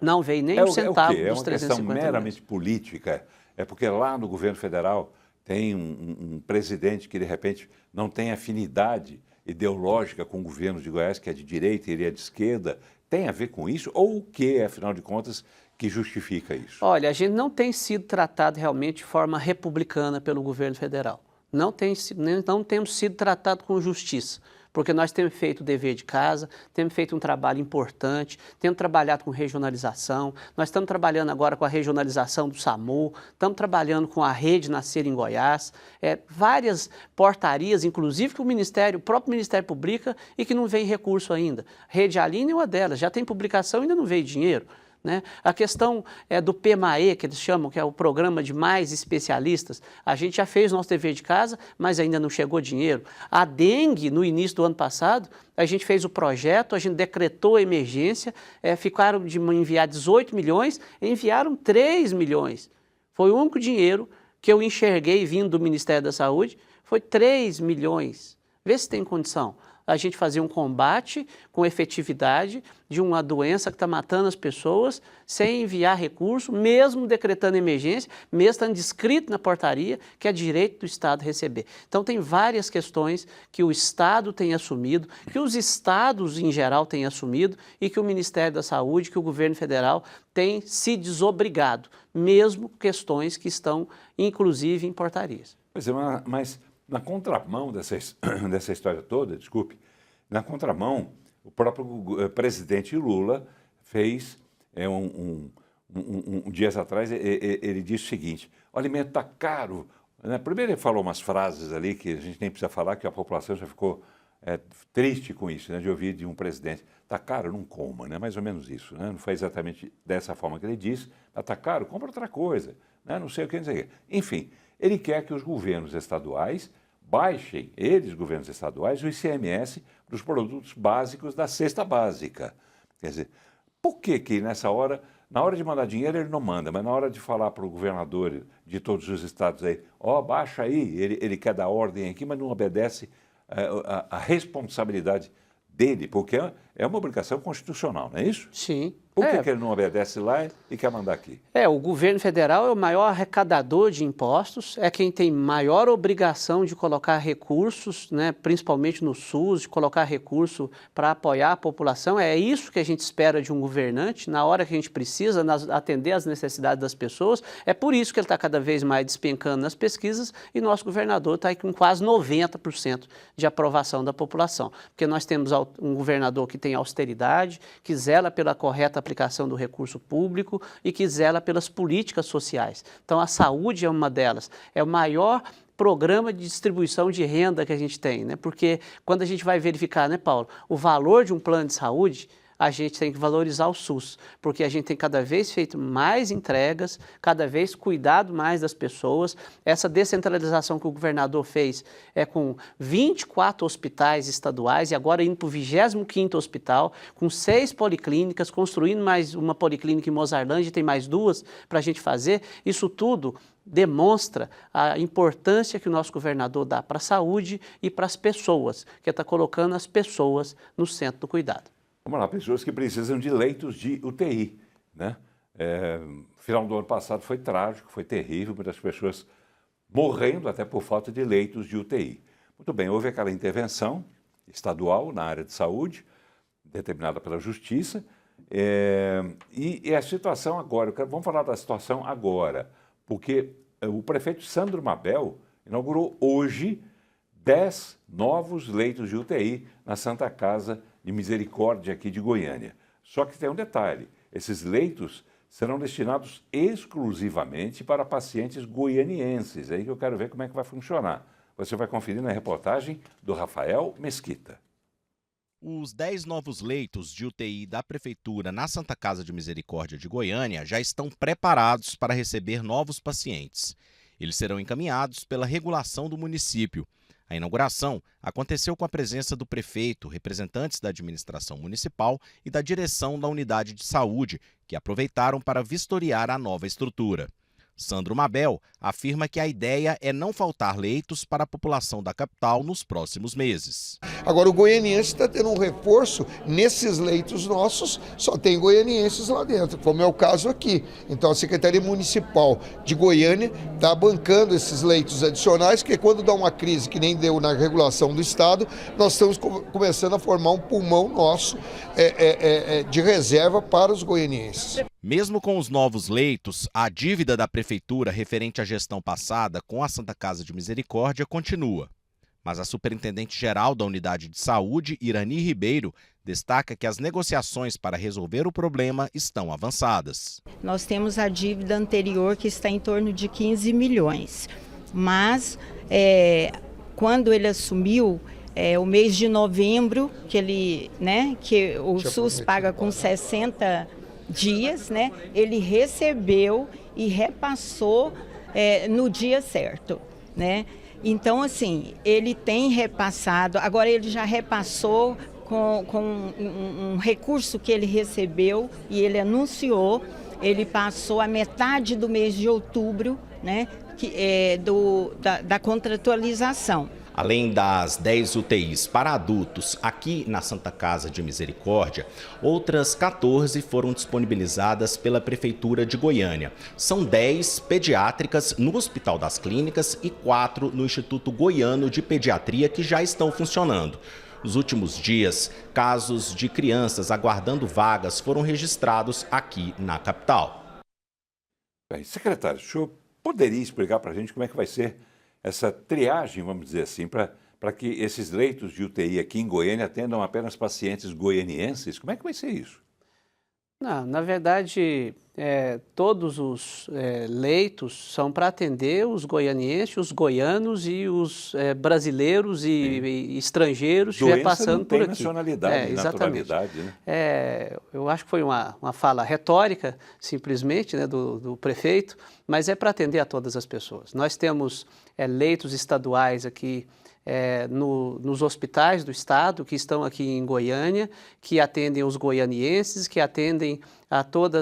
Não veio nem um centavo dos 350 milhões. É uma questão meramente política? É porque lá no governo federal tem um presidente que, de repente, não tem afinidade ideológica com o governo de Goiás, que é de direita e ele é de esquerda. Tem a ver com isso? Ou o que, afinal de contas, que justifica isso? Olha, a gente não tem sido tratado realmente de forma republicana pelo governo federal. Não temos sido tratados com justiça, porque nós temos feito o dever de casa, temos feito um trabalho importante, temos trabalhado com regionalização, nós estamos trabalhando agora com a regionalização do SAMU, estamos trabalhando com a rede Nascer em Goiás, várias portarias, inclusive que o próprio Ministério publica e que não vem recurso ainda. Rede Aline é uma delas, já tem publicação e ainda não veio dinheiro. Né? A questão do PMAE, que eles chamam, que é o Programa de Mais Especialistas, a gente já fez o nosso dever de casa, mas ainda não chegou dinheiro. A dengue, no início do ano passado, a gente fez o projeto, a gente decretou a emergência, ficaram de enviar 18 milhões, enviaram 3 milhões. Foi o único dinheiro que eu enxerguei vindo do Ministério da Saúde, foi 3 milhões. Vê se tem condição. A gente fazer um combate com efetividade de uma doença que está matando as pessoas sem enviar recurso, mesmo decretando emergência, mesmo estando descrito na portaria que é direito do Estado receber. Então, tem várias questões que o Estado tem assumido, que os estados em geral têm assumido e que o Ministério da Saúde, que o governo federal tem se desobrigado, mesmo questões que estão, inclusive, em portarias. Pois é, mas na contramão dessa história toda, desculpe, na contramão, o próprio presidente Lula fez, dias atrás, ele disse o seguinte: o alimento está caro. Né? Primeiro ele falou umas frases ali que a gente nem precisa falar, que a população já ficou triste com isso, né? De ouvir de um presidente. Está caro, não coma, né? Mais ou menos isso. Né? Não foi exatamente dessa forma que ele disse, mas está caro, compra outra coisa. Né? Não sei o que, não sei o que. Enfim, ele quer que os governos estaduais baixem, governos estaduais, o ICMS dos produtos básicos da cesta básica. Quer dizer, por que na hora de mandar dinheiro ele não manda, mas na hora de falar para o governador de todos os estados aí, baixa aí, ele quer dar ordem aqui, mas não obedece a responsabilidade dele, porque é uma obrigação constitucional, não é isso? Sim, Por que ele não obedece lá e quer mandar aqui? O governo federal é o maior arrecadador de impostos, é quem tem maior obrigação de colocar recursos, né, principalmente no SUS, de colocar recurso para apoiar a população. É isso que a gente espera de um governante, na hora que a gente precisa, atender às necessidades das pessoas. É por isso que ele está cada vez mais despencando nas pesquisas e nosso governador está aí com quase 90% de aprovação da população. Porque nós temos um governador que tem austeridade, que zela pela correta aplicação do recurso público e que zela pelas políticas sociais. Então, a saúde é uma delas. É o maior programa de distribuição de renda que a gente tem, né? Porque quando a gente vai verificar, né, Paulo, o valor de um plano de saúde, a gente tem que valorizar o SUS, porque a gente tem cada vez feito mais entregas, cada vez cuidado mais das pessoas. Essa descentralização que o governador fez é com 24 hospitais estaduais e agora indo para o 25º hospital, com 6 policlínicas, construindo mais uma policlínica em Mozarlândia, tem mais 2 para a gente fazer. Isso tudo demonstra a importância que o nosso governador dá para a saúde e para as pessoas, que está colocando as pessoas no centro do cuidado. Vamos lá, pessoas que precisam de leitos de UTI, né? Final do ano passado foi trágico, foi terrível, muitas pessoas morrendo até por falta de leitos de UTI. Muito bem, houve aquela intervenção estadual na área de saúde, determinada pela Justiça, e a situação agora, vamos falar da situação agora, porque o prefeito Sandro Mabel inaugurou hoje 10 novos leitos de UTI na Santa Casa de Misericórdia aqui de Goiânia. Só que tem um detalhe, esses leitos serão destinados exclusivamente para pacientes goianienses. É aí que eu quero ver como é que vai funcionar. Você vai conferir na reportagem do Rafael Mesquita. Os 10 novos leitos de UTI da Prefeitura na Santa Casa de Misericórdia de Goiânia já estão preparados para receber novos pacientes. Eles serão encaminhados pela regulação do município. A inauguração aconteceu com a presença do prefeito, representantes da administração municipal e da direção da unidade de saúde, que aproveitaram para vistoriar a nova estrutura. Sandro Mabel afirma que a ideia é não faltar leitos para a população da capital nos próximos meses. Agora, o goianiense está tendo um reforço nesses leitos nossos, só tem goianienses lá dentro, como é o caso aqui. Então, a Secretaria Municipal de Goiânia está bancando esses leitos adicionais, que quando dá uma crise que nem deu na regulação do Estado, nós estamos começando a formar um pulmão nosso de reserva para os goianienses. Mesmo com os novos leitos, a dívida da Prefeitura referente à gestão passada com a Santa Casa de Misericórdia continua. Mas a superintendente-geral da Unidade de Saúde, Irani Ribeiro, destaca que as negociações para resolver o problema estão avançadas. Nós temos a dívida anterior que está em torno de 15 milhões, mas quando ele assumiu, o mês de novembro, que o SUS paga com 60 dias, né? Ele recebeu e repassou no dia certo, né? Então, assim, ele tem repassado, agora ele já repassou com um recurso que ele recebeu e ele anunciou, ele passou a metade do mês de outubro, né? Da contratualização. Além das 10 UTIs para adultos aqui na Santa Casa de Misericórdia, outras 14 foram disponibilizadas pela Prefeitura de Goiânia. São 10 pediátricas no Hospital das Clínicas e 4 no Instituto Goiano de Pediatria, que já estão funcionando. Nos últimos dias, casos de crianças aguardando vagas foram registrados aqui na capital. Bem, secretário, o senhor poderia explicar para a gente como é que vai ser essa triagem, vamos dizer assim, para que esses leitos de UTI aqui em Goiânia atendam apenas pacientes goianienses? Como é que vai ser isso? Não, na verdade, todos os leitos são para atender os goianienses, os goianos e os brasileiros e estrangeiros que estiver passando por aqui. Nacionalidade, naturalidade, né? Eu acho que foi uma fala retórica, simplesmente, né, do prefeito, mas é para atender a todas as pessoas. Nós temos leitos estaduais aqui nos hospitais do estado, que estão aqui em Goiânia, que atendem os goianienses, que atendem a toda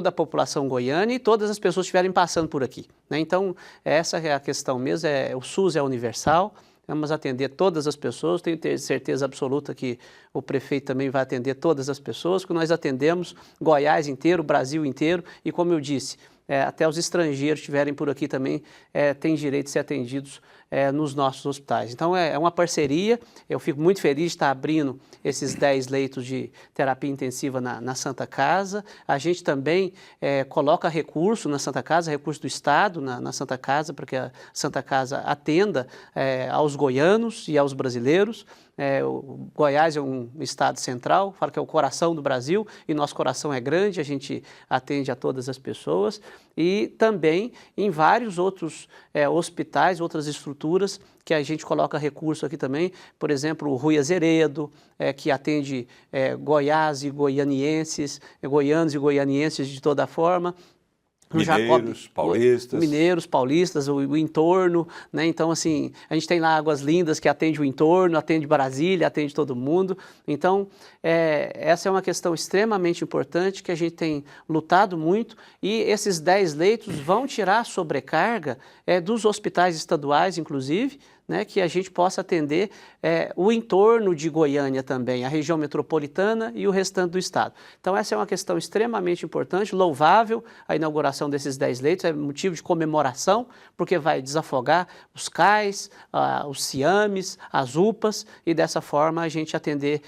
a população goiana e todas as pessoas que estiverem passando por aqui, né? Então, essa é a questão mesmo, o SUS é universal, vamos atender todas as pessoas, tenho certeza absoluta que o prefeito também vai atender todas as pessoas, que nós atendemos Goiás inteiro, Brasil inteiro, e como eu disse, até os estrangeiros que estiverem por aqui também têm direito de ser atendidos nos nossos hospitais. Então é uma parceria, eu fico muito feliz de estar abrindo esses 10 leitos de terapia intensiva na Santa Casa. A gente também coloca recurso na Santa Casa, recurso do Estado na Santa Casa, para que a Santa Casa atenda aos goianos e aos brasileiros. O Goiás é um estado central, falo que é o coração do Brasil e nosso coração é grande, a gente atende a todas as pessoas e também em vários outros hospitais, outras estruturas que a gente coloca recurso aqui também, por exemplo, o Rui Azeredo, que atende Goiás e goianienses, goianos e goianienses de toda forma. Mineiros, paulistas, o entorno, né? Então, assim, a gente tem lá Águas Lindas que atende o entorno, atende Brasília, atende todo mundo. Então, essa é uma questão extremamente importante que a gente tem lutado muito e esses 10 leitos vão tirar a sobrecarga dos hospitais estaduais, inclusive, né, que a gente possa atender o entorno de Goiânia também, a região metropolitana e o restante do estado. Então essa é uma questão extremamente importante, louvável a inauguração desses 10 leitos, é motivo de comemoração, porque vai desafogar os CAIs, os CIAMES, as UPAs, e dessa forma a gente atender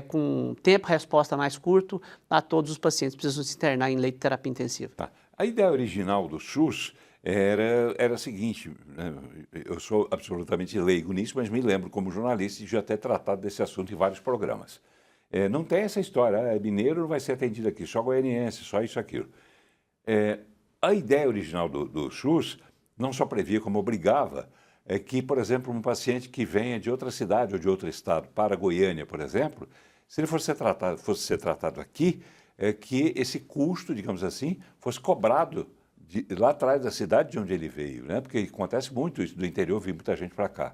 com tempo-resposta mais curto a todos os pacientes que precisam se internar em leito de terapia intensiva. Tá. A ideia original do SUS era a seguinte, né? Eu sou absolutamente leigo nisso, mas me lembro como jornalista de já ter tratado desse assunto em vários programas. Não tem essa história, mineiro não vai ser atendido aqui, só goianiense, só isso, aquilo. A ideia original do SUS não só previa, como obrigava, que, por exemplo, um paciente que venha de outra cidade ou de outro estado para Goiânia, por exemplo, se ele fosse ser tratado aqui, que esse custo, digamos assim, fosse cobrado lá atrás da cidade de onde ele veio, né? Porque acontece muito isso, do interior vir muita gente para cá.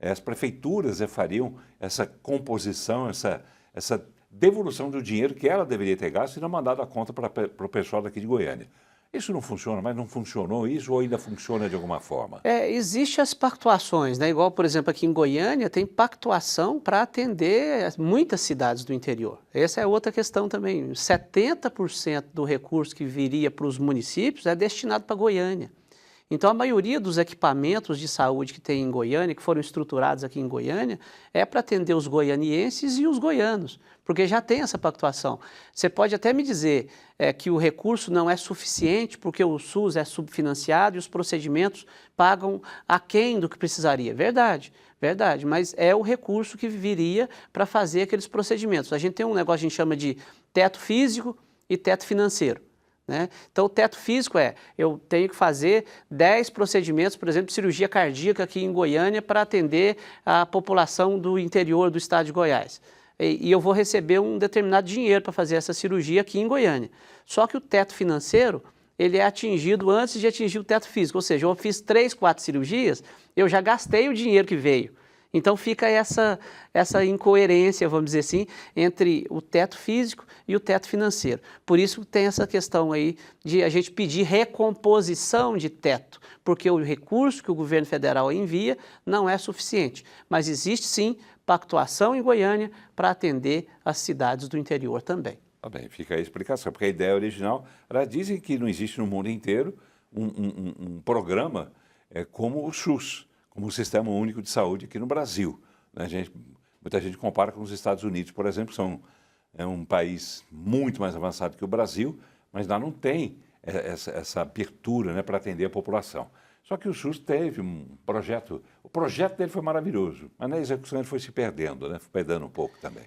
As prefeituras fariam essa composição, essa devolução do dinheiro que ela deveria ter gasto e não mandado a conta para o pessoal daqui de Goiânia. Isso não funciona, mas não funcionou isso ou ainda funciona de alguma forma? Existem as pactuações, né? Igual, por exemplo, aqui em Goiânia tem pactuação para atender muitas cidades do interior. Essa é outra questão também. 70% do recurso que viria para os municípios é destinado para Goiânia. Então, a maioria dos equipamentos de saúde que tem em Goiânia, que foram estruturados aqui em Goiânia, é para atender os goianienses e os goianos, porque já tem essa pactuação. Você pode até me dizer que o recurso não é suficiente porque o SUS é subfinanciado e os procedimentos pagam aquém do que precisaria. Verdade, verdade, mas é o recurso que viria para fazer aqueles procedimentos. A gente tem um negócio que a gente chama de teto físico e teto financeiro. Né? Então, o teto físico eu tenho que fazer 10 procedimentos, por exemplo, de cirurgia cardíaca aqui em Goiânia para atender a população do interior do estado de Goiás. E eu vou receber um determinado dinheiro para fazer essa cirurgia aqui em Goiânia. Só que o teto financeiro, ele é atingido antes de atingir o teto físico, ou seja, eu fiz 3, 4 cirurgias, eu já gastei o dinheiro que veio. Então fica essa incoerência, vamos dizer assim, entre o teto físico e o teto financeiro. Por isso tem essa questão aí de a gente pedir recomposição de teto, porque o recurso que o governo federal envia não é suficiente. Mas existe sim pactuação em Goiânia para atender as cidades do interior também. Tá bem, fica aí a explicação, porque a ideia original, elas dizem que não existe no mundo inteiro um programa como o SUS, como o Sistema Único de Saúde aqui no Brasil. Muita gente compara com os Estados Unidos, por exemplo, é um país muito mais avançado que o Brasil, mas lá não tem essa abertura, né, para atender a população. Só que o SUS teve um projeto, o projeto dele foi maravilhoso, mas na execução ele foi se perdendo, né, foi perdendo um pouco também.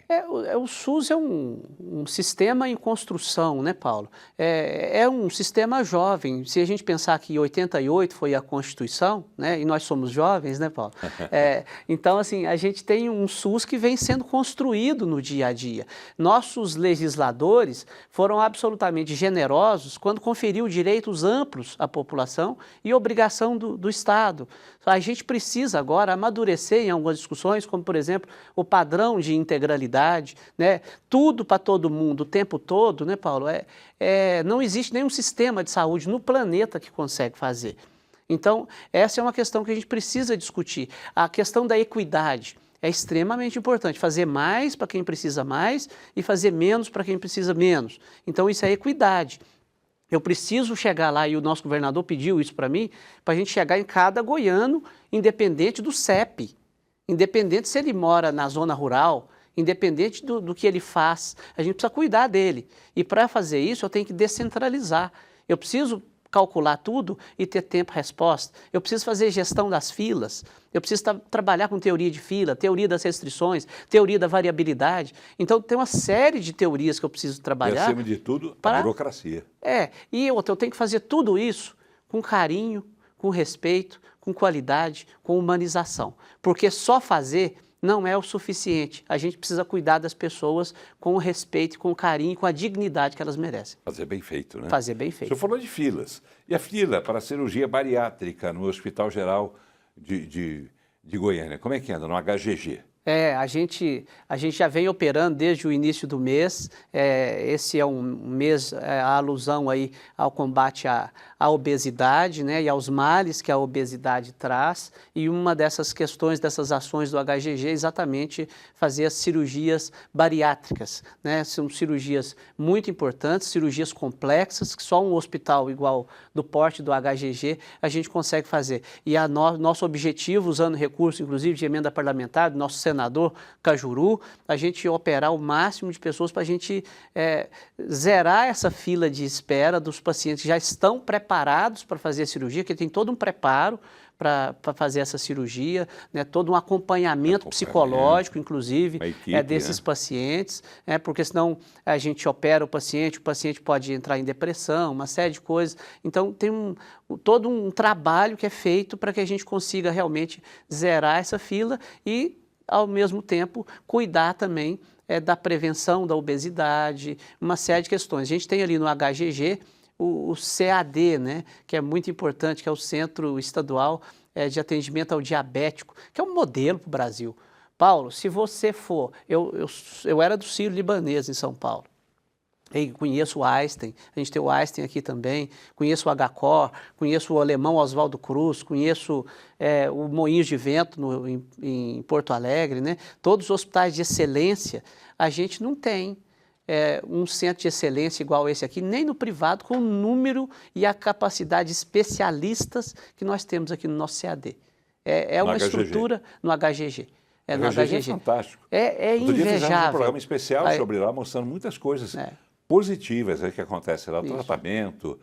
O SUS é um sistema em construção, né, Paulo? É um sistema jovem. Se a gente pensar que em 88 foi a Constituição, né, e nós somos jovens, né, Paulo? Então, assim, a gente tem um SUS que vem sendo construído no dia a dia. Nossos legisladores foram absolutamente generosos quando conferiu direitos amplos à população e obrigação do Estado. A gente precisa agora amadurecer em algumas discussões, como, por exemplo, o padrão de integralidade, né? Tudo para todo mundo o tempo todo, né, Paulo? Não existe nenhum sistema de saúde no planeta que consegue fazer. Então, essa é uma questão que a gente precisa discutir. A questão da equidade é extremamente importante. Fazer mais para quem precisa mais e fazer menos para quem precisa menos. Então, isso é equidade. Eu preciso chegar lá, e o nosso governador pediu isso para mim, para a gente chegar em cada goiano, independente do CEP, independente se ele mora na zona rural, independente do que ele faz, a gente precisa cuidar dele. E para fazer isso, eu tenho que descentralizar. Eu preciso calcular tudo e ter tempo-resposta. Eu preciso fazer gestão das filas. Eu preciso trabalhar com teoria de fila, teoria das restrições, teoria da variabilidade. Então, tem uma série de teorias que eu preciso trabalhar. E, acima de tudo, a burocracia. E eu tenho que fazer tudo isso com carinho, com respeito, com qualidade, com humanização. Porque só fazer não é o suficiente. A gente precisa cuidar das pessoas com o respeito, com o carinho, com a dignidade que elas merecem. Fazer bem feito, né? Fazer bem feito. O senhor falou de filas. E a fila para a cirurgia bariátrica no Hospital Geral de Goiânia, como é que anda no HGG? A gente já vem operando desde o início do mês. Esse é um mês, a alusão aí ao combate à obesidade, né, e aos males que a obesidade traz. E uma dessas questões, dessas ações do HGG é exatamente fazer as cirurgias bariátricas, né? São cirurgias muito importantes, cirurgias complexas, que só um hospital igual do porte do HGG a gente consegue fazer. E nosso objetivo, usando recurso, inclusive, de emenda parlamentar, do nosso senador Cajuru, a gente operar o máximo de pessoas para a gente zerar essa fila de espera dos pacientes que já estão preparados para fazer a cirurgia, que tem todo um preparo para fazer essa cirurgia, né, todo um acompanhamento psicológico, inclusive, desses pacientes, porque senão a gente opera o paciente pode entrar em depressão, uma série de coisas. Então, tem todo um trabalho que é feito para que a gente consiga realmente zerar essa fila e, ao mesmo tempo, cuidar também da prevenção da obesidade, uma série de questões. A gente tem ali no HGG o CAD, né, que é muito importante, que é o Centro Estadual de Atendimento ao Diabético, que é um modelo para o Brasil. Paulo, se você for... Eu era do Sírio-Libanês em São Paulo. E conheço o Einstein, a gente tem o Einstein aqui também, conheço o HCOR, conheço o alemão Oswaldo Cruz, conheço o Moinhos de Vento em Porto Alegre, né? Todos os hospitais de excelência, a gente não tem um centro de excelência igual esse aqui, nem no privado, com o número e a capacidade de especialistas que nós temos aqui no nosso CAD. É uma estrutura no HGG. No HGG é fantástico. É invejável. Outro dia fizemos um programa especial sobre lá, mostrando muitas coisas positivas que acontecem lá, o tratamento,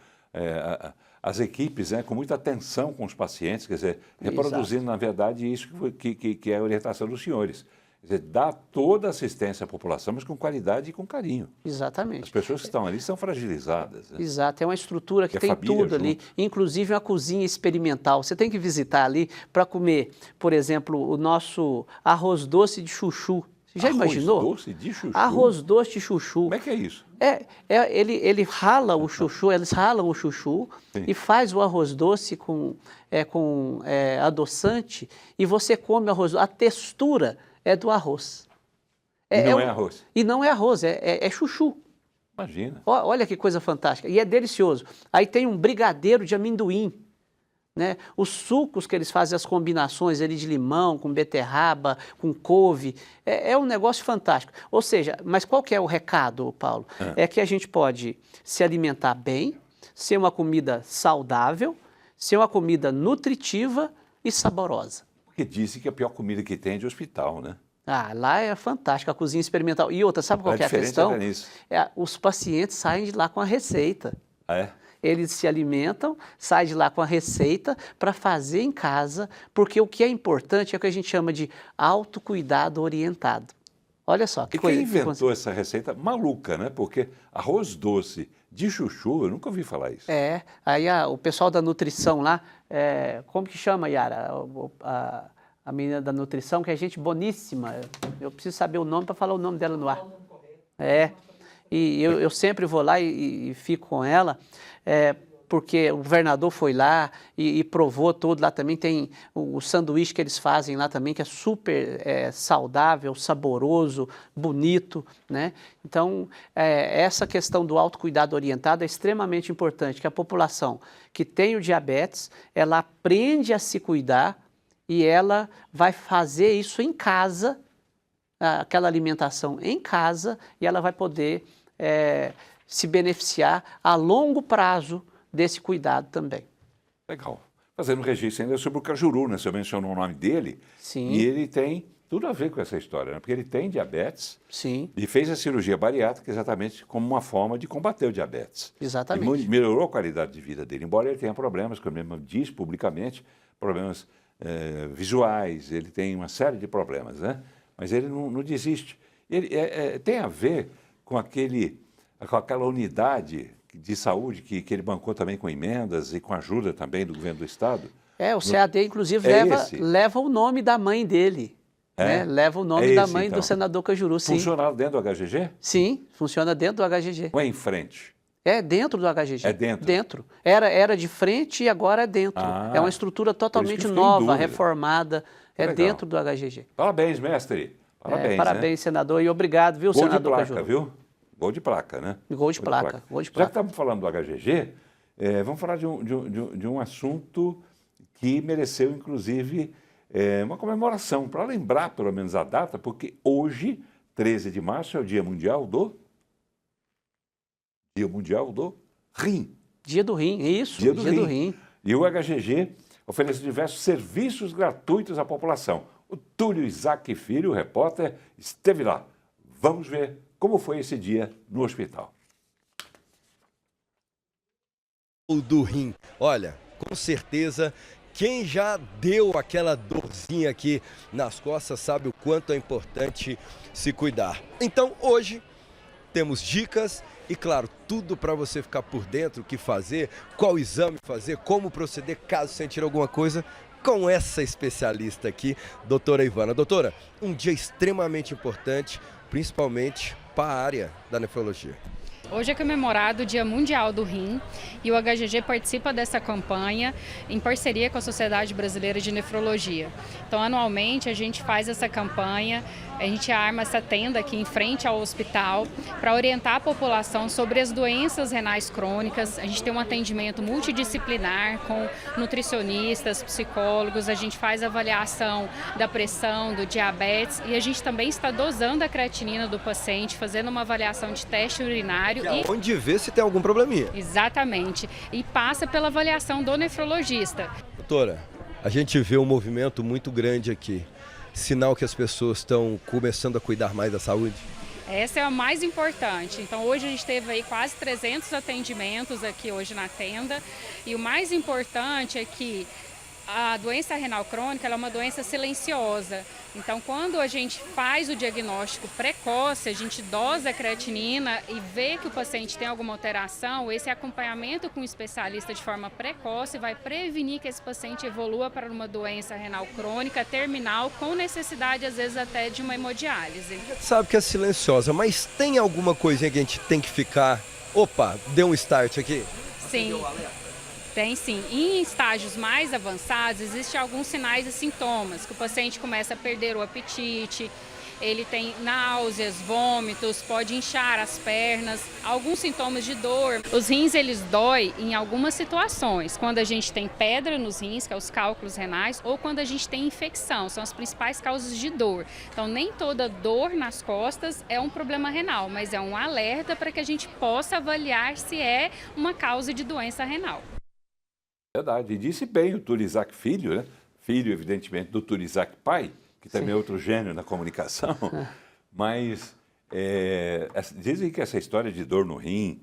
as equipes com muita atenção com os pacientes, quer dizer, reproduzindo, na verdade, isso que é a orientação dos senhores. Quer dizer, dá toda a assistência à população, mas com qualidade e com carinho. Exatamente. As pessoas que estão ali são fragilizadas. Né? Exato, é uma estrutura que tem tudo ali, inclusive uma cozinha experimental. Você tem que visitar ali para comer, por exemplo, o nosso arroz doce de chuchu. Você já imaginou? Arroz doce de chuchu? Arroz doce de chuchu. Como é que é isso? Ele rala o chuchu, eles ralam o chuchu e faz o arroz doce com adoçante e você come o arroz doce. A textura é do arroz. E não é arroz? E não é arroz, é chuchu. Imagina. Olha que coisa fantástica. E é delicioso. Aí tem um brigadeiro de amendoim. Né? Os sucos que eles fazem, as combinações ali de limão, com beterraba, com couve, é um negócio fantástico. Ou seja, mas qual que é o recado, Paulo? É que a gente pode se alimentar bem, ser uma comida saudável, ser uma comida nutritiva e saborosa. Porque dizem que a pior comida que tem é de hospital, né? Lá é fantástica, a cozinha experimental. E outra, sabe qual que é a questão? Os pacientes saem de lá com a receita. Eles se alimentam, saem de lá com a receita para fazer em casa, porque o que é importante é o que a gente chama de autocuidado orientado. Olha só, que coisa. Quem inventou essa receita maluca, né? Porque arroz doce de chuchu, eu nunca ouvi falar isso. Aí o pessoal da nutrição lá, como que chama, Yara? A menina da nutrição, que é gente boníssima. Eu preciso saber o nome para falar o nome dela no ar. E eu sempre vou lá e fico com ela, porque o governador foi lá e provou tudo. Lá também tem o sanduíche que eles fazem lá também, que é super saudável, saboroso, bonito, né? Então, essa questão do autocuidado orientado é extremamente importante, que a população que tem o diabetes, ela aprende a se cuidar e ela vai fazer isso em casa, aquela alimentação em casa, e ela vai poder se beneficiar a longo prazo desse cuidado também. Legal. Fazendo um registro ainda sobre o Cajuru, né? Você mencionou o nome dele. Sim. E ele tem tudo a ver com essa história, né? Porque ele tem diabetes. Sim. E fez a cirurgia bariátrica exatamente como uma forma de combater o diabetes. Exatamente. E melhorou a qualidade de vida dele, embora ele tenha problemas, como ele mesmo diz publicamente, problemas visuais, ele tem uma série de problemas, né? Mas ele não desiste. Ele tem a ver com aquela unidade de saúde que ele bancou também com emendas e com ajuda também do governo do Estado. O CAD, inclusive, leva o nome da mãe dele. Né? Leva o nome da mãe do senador Cajuru, sim. Funcionava dentro do HGG? Sim, funciona dentro do HGG. Ou é em frente? É dentro do HGG. É dentro? Dentro. Era de frente e agora é dentro. É uma estrutura totalmente nova, reformada. É dentro do HGG. Parabéns, mestre. Parabéns, parabéns, senador. E obrigado, viu, senador Cajuru? Gol de placa, viu? Gol de placa, né? Gol de placa. Já que estamos falando do HGG, vamos falar de um assunto que mereceu, inclusive, uma comemoração, para lembrar, pelo menos, a data, porque hoje, 13 de março, é o Dia Mundial do Rim. Dia do Rim, isso. Dia do Rim. E o HGG oferece diversos serviços gratuitos à população. O Túlio Isaac Filho, o repórter, esteve lá. Vamos ver como foi esse dia no hospital. O do rim. Olha, com certeza, quem já deu aquela dorzinha aqui nas costas sabe o quanto é importante se cuidar. Então, hoje, temos dicas e, claro, tudo para você ficar por dentro, o que fazer, qual exame fazer, como proceder caso sentir alguma coisa, com essa especialista aqui, doutora Ivana. Doutora, um dia extremamente importante, principalmente para a área da nefrologia. Hoje é comemorado o Dia Mundial do Rim e o HGG participa dessa campanha em parceria com a Sociedade Brasileira de Nefrologia. Então, anualmente, a gente faz essa campanha, a gente arma essa tenda aqui em frente ao hospital para orientar a população sobre as doenças renais crônicas. A gente tem um atendimento multidisciplinar com nutricionistas, psicólogos, a gente faz avaliação da pressão, do diabetes e a gente também está dosando a creatinina do paciente, fazendo uma avaliação de teste urinário. Onde vê se tem algum probleminha. Exatamente. E passa pela avaliação do nefrologista. Doutora, a gente vê um movimento muito grande aqui. Sinal que as pessoas estão começando a cuidar mais da saúde? Essa é a mais importante. Então, hoje a gente teve aí quase 300 atendimentos aqui hoje na tenda. E o mais importante é que a doença renal crônica ela é uma doença silenciosa. Então, quando a gente faz o diagnóstico precoce, a gente dosa a creatinina e vê que o paciente tem alguma alteração, esse acompanhamento com o especialista de forma precoce vai prevenir que esse paciente evolua para uma doença renal crônica terminal com necessidade, às vezes, até de uma hemodiálise. Sabe que é silenciosa, mas tem alguma coisinha que a gente tem que ficar... Opa, deu um start aqui? Sim. Tem sim. Em estágios mais avançados, existem alguns sinais e sintomas, que o paciente começa a perder o apetite, ele tem náuseas, vômitos, pode inchar as pernas, alguns sintomas de dor. Os rins, eles doem em algumas situações, quando a gente tem pedra nos rins, que é os cálculos renais, ou quando a gente tem infecção, são as principais causas de dor. Então, nem toda dor nas costas é um problema renal, mas é um alerta para que a gente possa avaliar se é uma causa de doença renal. Verdade, e disse bem o Túlio Isaac Filho, né? Filho, evidentemente, do Túlio Isaac pai, que também é outro gênio na comunicação, mas dizem que essa história de dor no rim,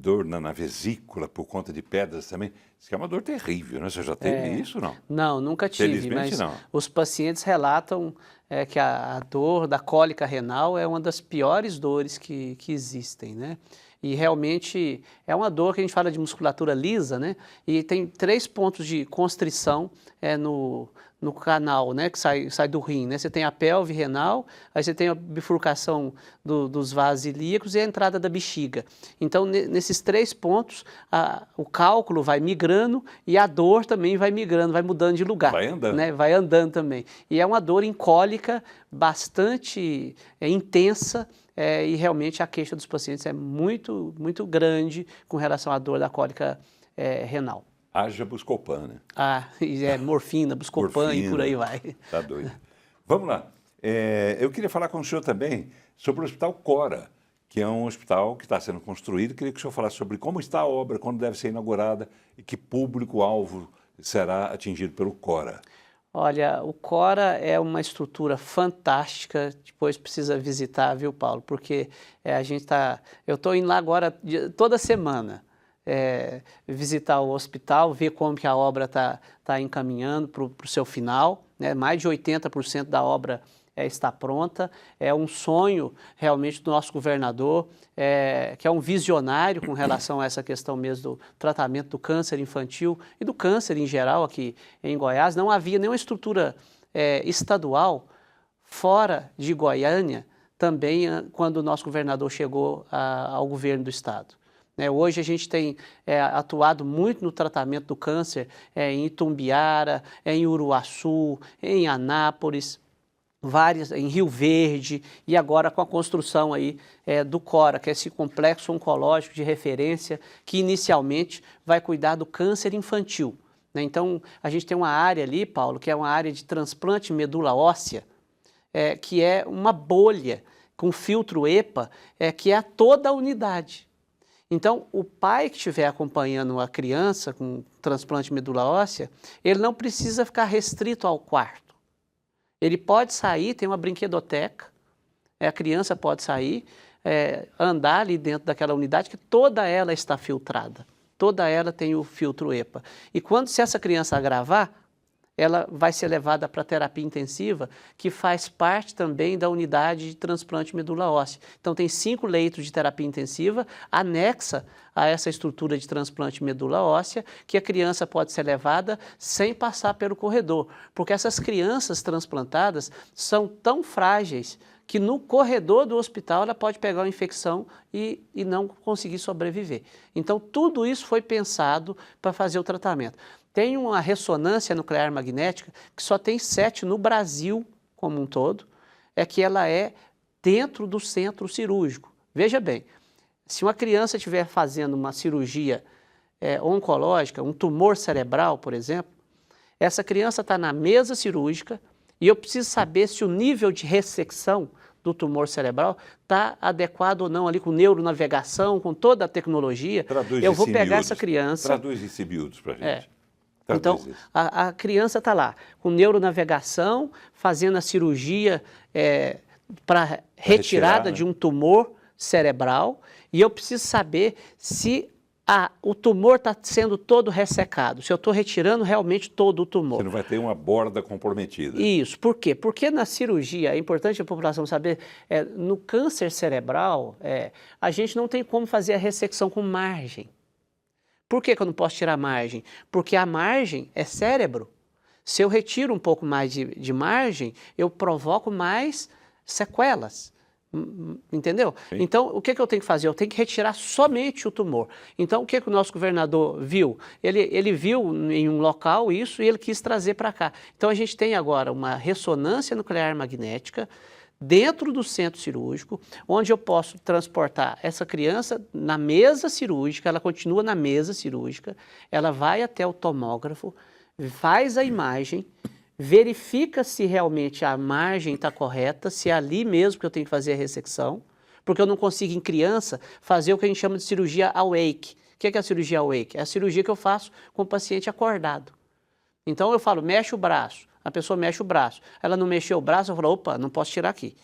dor na vesícula por conta de pedras também, isso é uma dor terrível, né? Você já teve isso ou não? Não, nunca tive, mas não. Os pacientes relatam que a dor da cólica renal é uma das piores dores que existem, né? E realmente é uma dor que a gente fala de musculatura lisa, né? E tem 3 pontos de constrição no canal, né? Que sai do rim, né? Você tem a pelve renal, aí você tem a bifurcação dos vasos ilíacos e a entrada da bexiga. Então, nesses 3 pontos, o cálculo vai migrando e a dor também vai migrando, vai mudando de lugar. Vai andando. Né? Vai andando também. E é uma dor incólica bastante intensa, e realmente a queixa dos pacientes é muito, muito grande com relação à dor da cólica renal. Haja Buscopan, né? Morfina, Buscopan e por aí vai. Tá doido. Vamos lá. Eu queria falar com o senhor também sobre o Hospital Cora, que é um hospital que está sendo construído. Queria que o senhor falasse sobre como está a obra, quando deve ser inaugurada e que público-alvo será atingido pelo Cora. Olha, o Cora é uma estrutura fantástica, depois precisa visitar, viu, Paulo? Porque eu estou indo lá agora toda semana visitar o hospital, ver como que a obra está encaminhando para o seu final, né? Mais de 80% da obra está pronta. É um sonho realmente do nosso governador, que é um visionário com relação a essa questão mesmo do tratamento do câncer infantil e do câncer em geral aqui em Goiás. Não havia nenhuma estrutura estadual fora de Goiânia também quando o nosso governador chegou ao governo do estado. Hoje a gente tem atuado muito no tratamento do câncer em Itumbiara, em Uruaçu, em Anápolis, em Rio Verde e agora com a construção aí do Cora, que é esse complexo oncológico de referência que inicialmente vai cuidar do câncer infantil. Então a gente tem uma área ali, Paulo, que é uma área de transplante de medula óssea, que é uma bolha com filtro EPA, que é toda a unidade. Então, o pai que estiver acompanhando a criança com transplante de medula óssea, ele não precisa ficar restrito ao quarto. Ele pode sair, tem uma brinquedoteca, a criança pode sair, andar ali dentro daquela unidade que toda ela está filtrada. Toda ela tem o filtro EPA. E se essa criança agravar, ela vai ser levada para a terapia intensiva, que faz parte também da unidade de transplante de medula óssea. Então, tem 5 leitos de terapia intensiva anexa a essa estrutura de transplante de medula óssea, que a criança pode ser levada sem passar pelo corredor, porque essas crianças transplantadas são tão frágeis que no corredor do hospital ela pode pegar uma infecção e não conseguir sobreviver. Então, tudo isso foi pensado para fazer o tratamento. Tem uma ressonância nuclear magnética que só tem 7 no Brasil como um todo, que ela é dentro do centro cirúrgico. Veja bem, se uma criança estiver fazendo uma cirurgia oncológica, um tumor cerebral, por exemplo, essa criança está na mesa cirúrgica e eu preciso saber se o nível de ressecção do tumor cerebral está adequado ou não ali com neuronavegação, com toda a tecnologia. Eu vou pegar essa criança... Traduz esse miúdos para a gente. Então, a criança está lá com neuronavegação, fazendo a cirurgia para retirada de um tumor cerebral, e eu preciso saber se o tumor está sendo todo ressecado, se eu estou retirando realmente todo o tumor. Você não vai ter uma borda comprometida. Isso. Por quê? Porque na cirurgia, é importante a população saber, no câncer cerebral, a gente não tem como fazer a ressecção com margem. Por que eu não posso tirar margem? Porque a margem é cérebro. Se eu retiro um pouco mais de margem, eu provoco mais sequelas. Entendeu? Sim. Então, o que eu tenho que fazer? Eu tenho que retirar somente o tumor. Então, o que o nosso governador viu? Ele viu em um local isso e ele quis trazer para cá. Então, a gente tem agora uma ressonância nuclear magnética dentro do centro cirúrgico, onde eu posso transportar essa criança na mesa cirúrgica, ela continua na mesa cirúrgica, ela vai até o tomógrafo, faz a imagem, verifica se realmente a margem está correta, se é ali mesmo que eu tenho que fazer a ressecção, porque eu não consigo em criança fazer o que a gente chama de cirurgia awake. O que é a cirurgia awake? É a cirurgia que eu faço com o paciente acordado. Então eu falo, mexe o braço. A pessoa mexe o braço. Ela não mexeu o braço, eu falo, opa, não posso tirar aqui.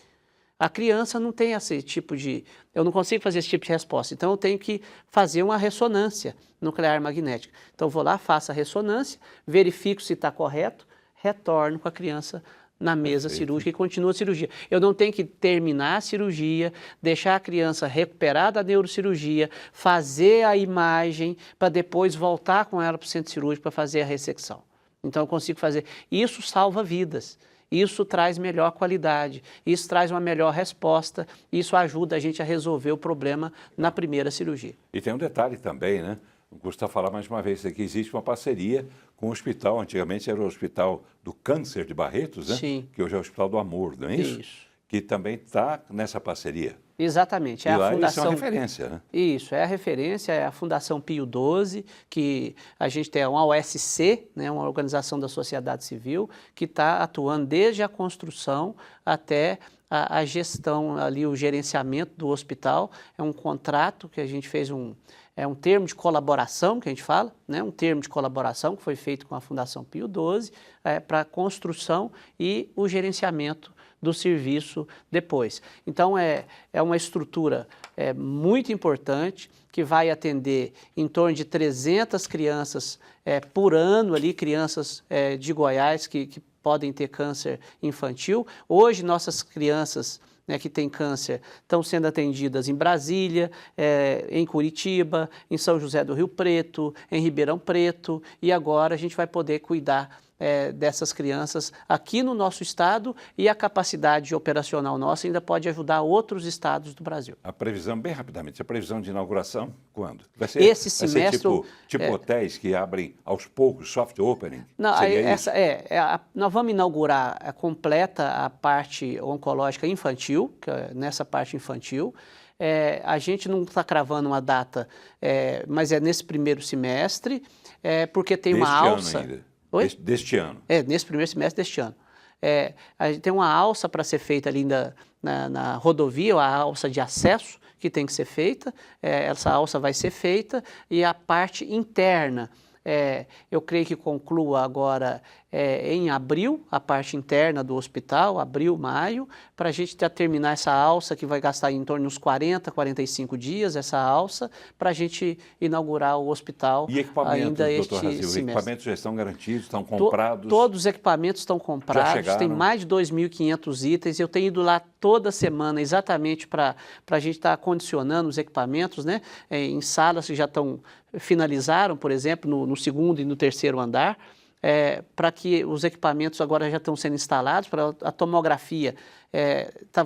A criança não tem esse tipo de... Eu não consigo fazer esse tipo de resposta. Então, eu tenho que fazer uma ressonância nuclear magnética. Então, eu vou lá, faço a ressonância, verifico se está correto, retorno com a criança na mesa cirúrgica e continua a cirurgia. Eu não tenho que terminar a cirurgia, deixar a criança recuperar da neurocirurgia, fazer a imagem para depois voltar com ela para o centro cirúrgico para fazer a ressecção. Então eu consigo fazer. Isso salva vidas. Isso traz melhor qualidade, isso traz uma melhor resposta, isso ajuda a gente a resolver o problema na primeira cirurgia. E tem um detalhe também, né? Custa falar mais uma vez aqui, existe uma parceria com o hospital, antigamente era o Hospital do Câncer de Barretos, né? Sim. Que hoje é o Hospital do Amor, não é isso? Isso. Que também está nessa parceria. Exatamente. E lá eles são referência, né? Isso, é a referência, é a Fundação Pio XII, que a gente tem uma OSC, né, uma organização da sociedade civil, que está atuando desde a construção até a gestão, ali o gerenciamento do hospital. É um contrato que a gente fez, é um termo de colaboração, que a gente fala, né, um termo de colaboração que foi feito com a Fundação Pio XII para a construção e o gerenciamento do serviço depois. Então, é uma estrutura muito importante, que vai atender em torno de 300 crianças por ano, ali, crianças de Goiás que podem ter câncer infantil. Hoje, nossas crianças, né, que têm câncer estão sendo atendidas em Brasília, em Curitiba, em São José do Rio Preto, em Ribeirão Preto, e agora a gente vai poder cuidar dessas crianças aqui no nosso estado, e a capacidade operacional nossa ainda pode ajudar outros estados do Brasil. A previsão, bem rapidamente, a previsão de inauguração, quando? Esse semestre... Vai ser tipo hotéis que abrem aos poucos, soft opening? Não, nós vamos inaugurar completa a parte oncológica infantil, nessa parte infantil. A gente não está cravando uma data, mas é nesse primeiro semestre, porque tem uma alça... Ainda. Oi? Deste ano. Nesse primeiro semestre deste ano. A gente tem uma alça para ser feita ali na rodovia, a alça de acesso que tem que ser feita. Essa alça vai ser feita, e a parte interna, eu creio que conclua agora em abril, a parte interna do hospital, abril, maio, para a gente terminar essa alça, que vai gastar em torno de uns 40, 45 dias, essa alça, para a gente inaugurar o hospital ainda este semestre. Os equipamentos já estão garantidos, estão comprados? Todos os equipamentos estão comprados, tem mais de 2.500 itens. Eu tenho ido lá toda semana exatamente para a gente estar condicionando os equipamentos, né, em salas que já finalizaram, por exemplo, no segundo e no terceiro andar, para que os equipamentos agora já estão sendo instalados. Para a tomografia,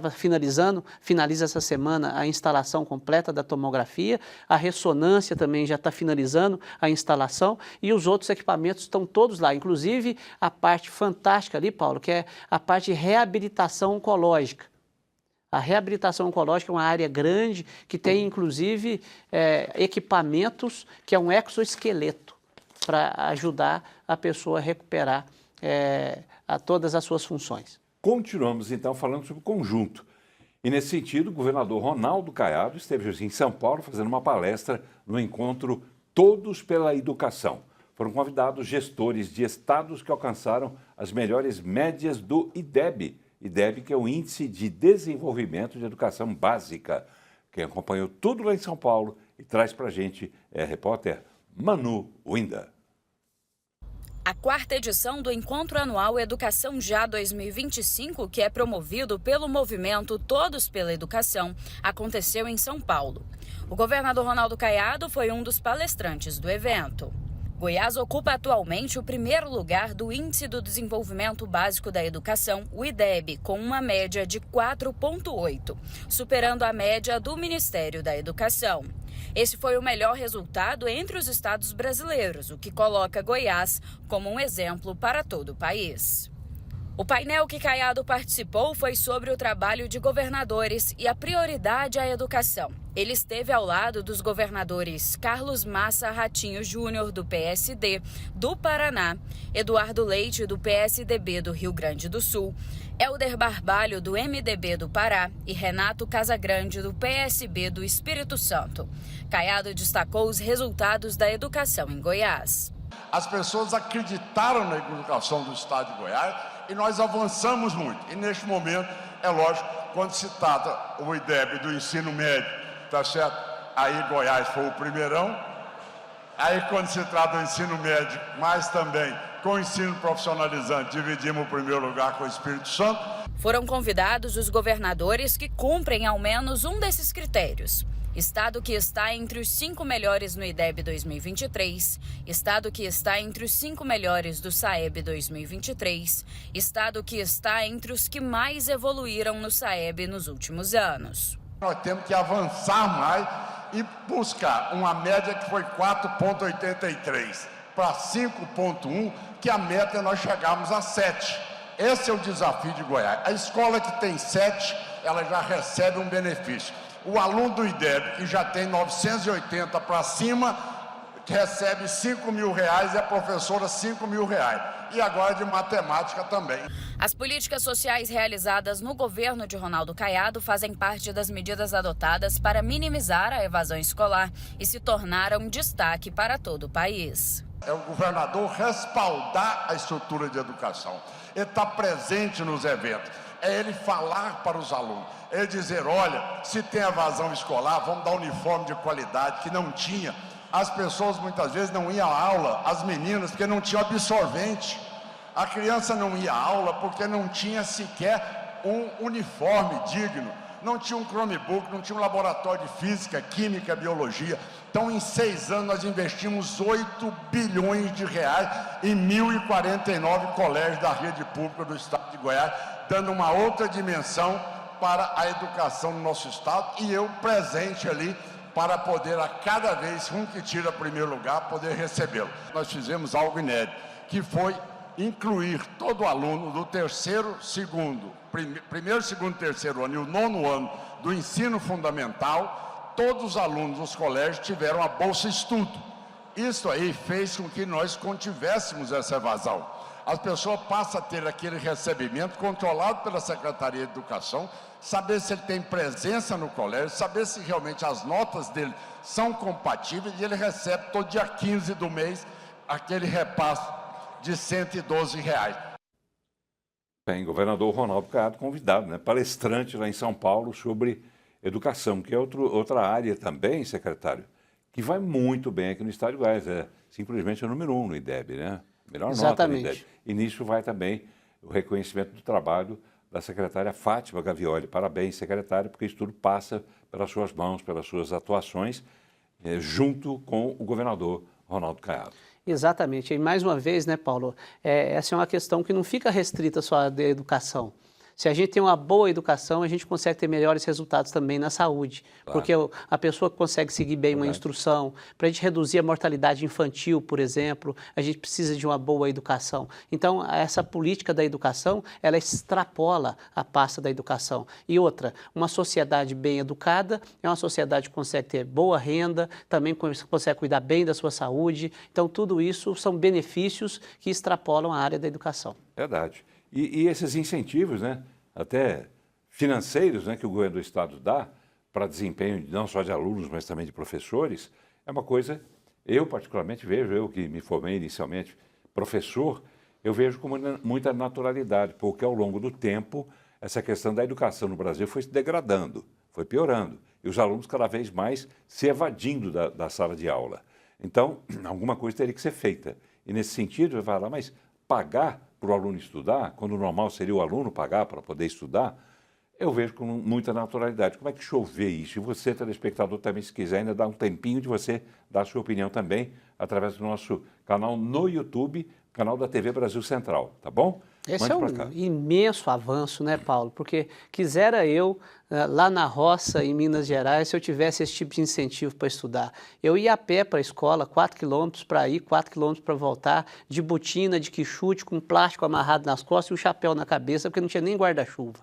finaliza essa semana a instalação completa da tomografia, a ressonância também já está finalizando a instalação, e os outros equipamentos estão todos lá, inclusive a parte fantástica ali, Paulo, que é a parte de reabilitação oncológica. A reabilitação oncológica é uma área grande que tem, inclusive, equipamentos que é um exoesqueleto para ajudar a pessoa a recuperar a todas as suas funções. Continuamos, então, falando sobre o conjunto. E, nesse sentido, o governador Ronaldo Caiado esteve hoje em São Paulo fazendo uma palestra no encontro Todos pela Educação. Foram convidados gestores de estados que alcançaram as melhores médias do IDEB. IDEB, que é o Índice de Desenvolvimento de Educação Básica. Quem acompanhou tudo lá em São Paulo e traz para a gente é a repórter Manu Winda. A quarta edição do Encontro Anual Educação Já 2025, que é promovido pelo movimento Todos pela Educação, aconteceu em São Paulo. O governador Ronaldo Caiado foi um dos palestrantes do evento. Goiás ocupa atualmente o primeiro lugar do Índice do Desenvolvimento Básico da Educação, o IDEB, com uma média de 4,8, superando a média do Ministério da Educação. Esse foi o melhor resultado entre os estados brasileiros, o que coloca Goiás como um exemplo para todo o país. O painel que Caiado participou foi sobre o trabalho de governadores e a prioridade à educação. Ele esteve ao lado dos governadores Carlos Massa Ratinho Júnior, do PSD, do Paraná, Eduardo Leite, do PSDB do Rio Grande do Sul, Helder Barbalho, do MDB do Pará, e Renato Casagrande, do PSB do Espírito Santo. Caiado destacou os resultados da educação em Goiás. As pessoas acreditaram na educação do estado de Goiás e nós avançamos muito. E neste momento, é lógico, quando se trata o IDEB do ensino médio, tá certo? Aí Goiás foi o primeirão, Aí, quando se trata do ensino médio, mas também com o ensino profissionalizante, dividimos o primeiro lugar com o Espírito Santo. Foram convidados os governadores que cumprem ao menos um desses critérios. Estado que está entre os 5 melhores no IDEB 2023, estado que está entre os 5 melhores do SAEB 2023, estado que está entre os que mais evoluíram no SAEB nos últimos anos. Nós temos que avançar mais e buscar uma média que foi 4,83 para 5,1, que a meta é nós chegarmos a 7. Esse é o desafio de Goiás. A escola que tem 7, ela já recebe um benefício. O aluno do IDEB, que já tem 980 para cima, recebe R$5.000 e a professora R$5.000. E agora de matemática também. As políticas sociais realizadas no governo de Ronaldo Caiado fazem parte das medidas adotadas para minimizar a evasão escolar e se tornaram um destaque para todo o país. É o governador respaldar a estrutura de educação. Ele está presente nos eventos. É ele falar para os alunos. É ele dizer, olha, se tem evasão escolar, vamos dar uniforme de qualidade, que não tinha. As pessoas muitas vezes não iam à aula, as meninas, porque não tinham absorvente. A criança não ia à aula porque não tinha sequer um uniforme digno. Não tinha um Chromebook, não tinha um laboratório de física, química, biologia. Então, em 6 anos, nós investimos R$8 bilhões em 1.049 colégios da rede pública do estado de Goiás, dando uma outra dimensão para a educação no nosso estado, e eu presente ali para poder, a cada vez, um que tira primeiro lugar, poder recebê-lo. Nós fizemos algo inédito, que foi incluir todo aluno do primeiro, segundo, terceiro ano e o 9º ano do ensino fundamental, todos os alunos dos colégios tiveram a bolsa estudo. Isso aí fez com que nós contivéssemos essa evasão. As pessoas passam a ter aquele recebimento controlado pela Secretaria de Educação, saber se ele tem presença no colégio, saber se realmente as notas dele são compatíveis, e ele recebe todo dia 15 do mês aquele repasse de R$112. Bem, governador Ronaldo Caiado convidado, né? Palestrante lá em São Paulo sobre educação, que é outra área também, secretário, que vai muito bem aqui no estado de Goiás. É simplesmente o número 1 no IDEB, né? Melhor nota no IDEB. E nisso vai também o reconhecimento do trabalho da secretária Fátima Gavioli. Parabéns, secretária, porque isso tudo passa pelas suas mãos, pelas suas atuações, junto com o governador Ronaldo Caiado. Exatamente. E mais uma vez, né, Paulo, essa é uma questão que não fica restrita só à educação. Se a gente tem uma boa educação, a gente consegue ter melhores resultados também na saúde. Claro. Porque a pessoa consegue seguir bem uma instrução. Para a gente reduzir a mortalidade infantil, por exemplo, a gente precisa de uma boa educação. Então, essa política da educação, ela extrapola a pasta da educação. E outra, uma sociedade bem educada é uma sociedade que consegue ter boa renda, também consegue cuidar bem da sua saúde. Então, tudo isso são benefícios que extrapolam a área da educação. Verdade. E esses incentivos, né, até financeiros, né, que o governo do estado dá para desempenho não só de alunos, mas também de professores, é uma coisa, eu particularmente vejo, eu que me formei inicialmente professor, eu vejo com muita naturalidade, porque ao longo do tempo essa questão da educação no Brasil foi se degradando, foi piorando, e os alunos cada vez mais se evadindo da sala de aula. Então, alguma coisa teria que ser feita. E nesse sentido, eu falo, mas pagar para o aluno estudar, quando o normal seria o aluno pagar para poder estudar, eu vejo com muita naturalidade. Como é que o senhor vê isso? E você, telespectador, também, se quiser, ainda dá um tempinho de você dar a sua opinião também, através do nosso canal no YouTube, canal da TV Brasil Central, tá bom? Esse é um imenso avanço, né, Paulo? Porque quisera eu, lá na roça, em Minas Gerais, se eu tivesse esse tipo de incentivo para estudar. Eu ia a pé para a escola, 4 quilômetros para ir, 4 quilômetros para voltar, de botina, de quichute, com plástico amarrado nas costas e um chapéu na cabeça, porque não tinha nem guarda-chuva.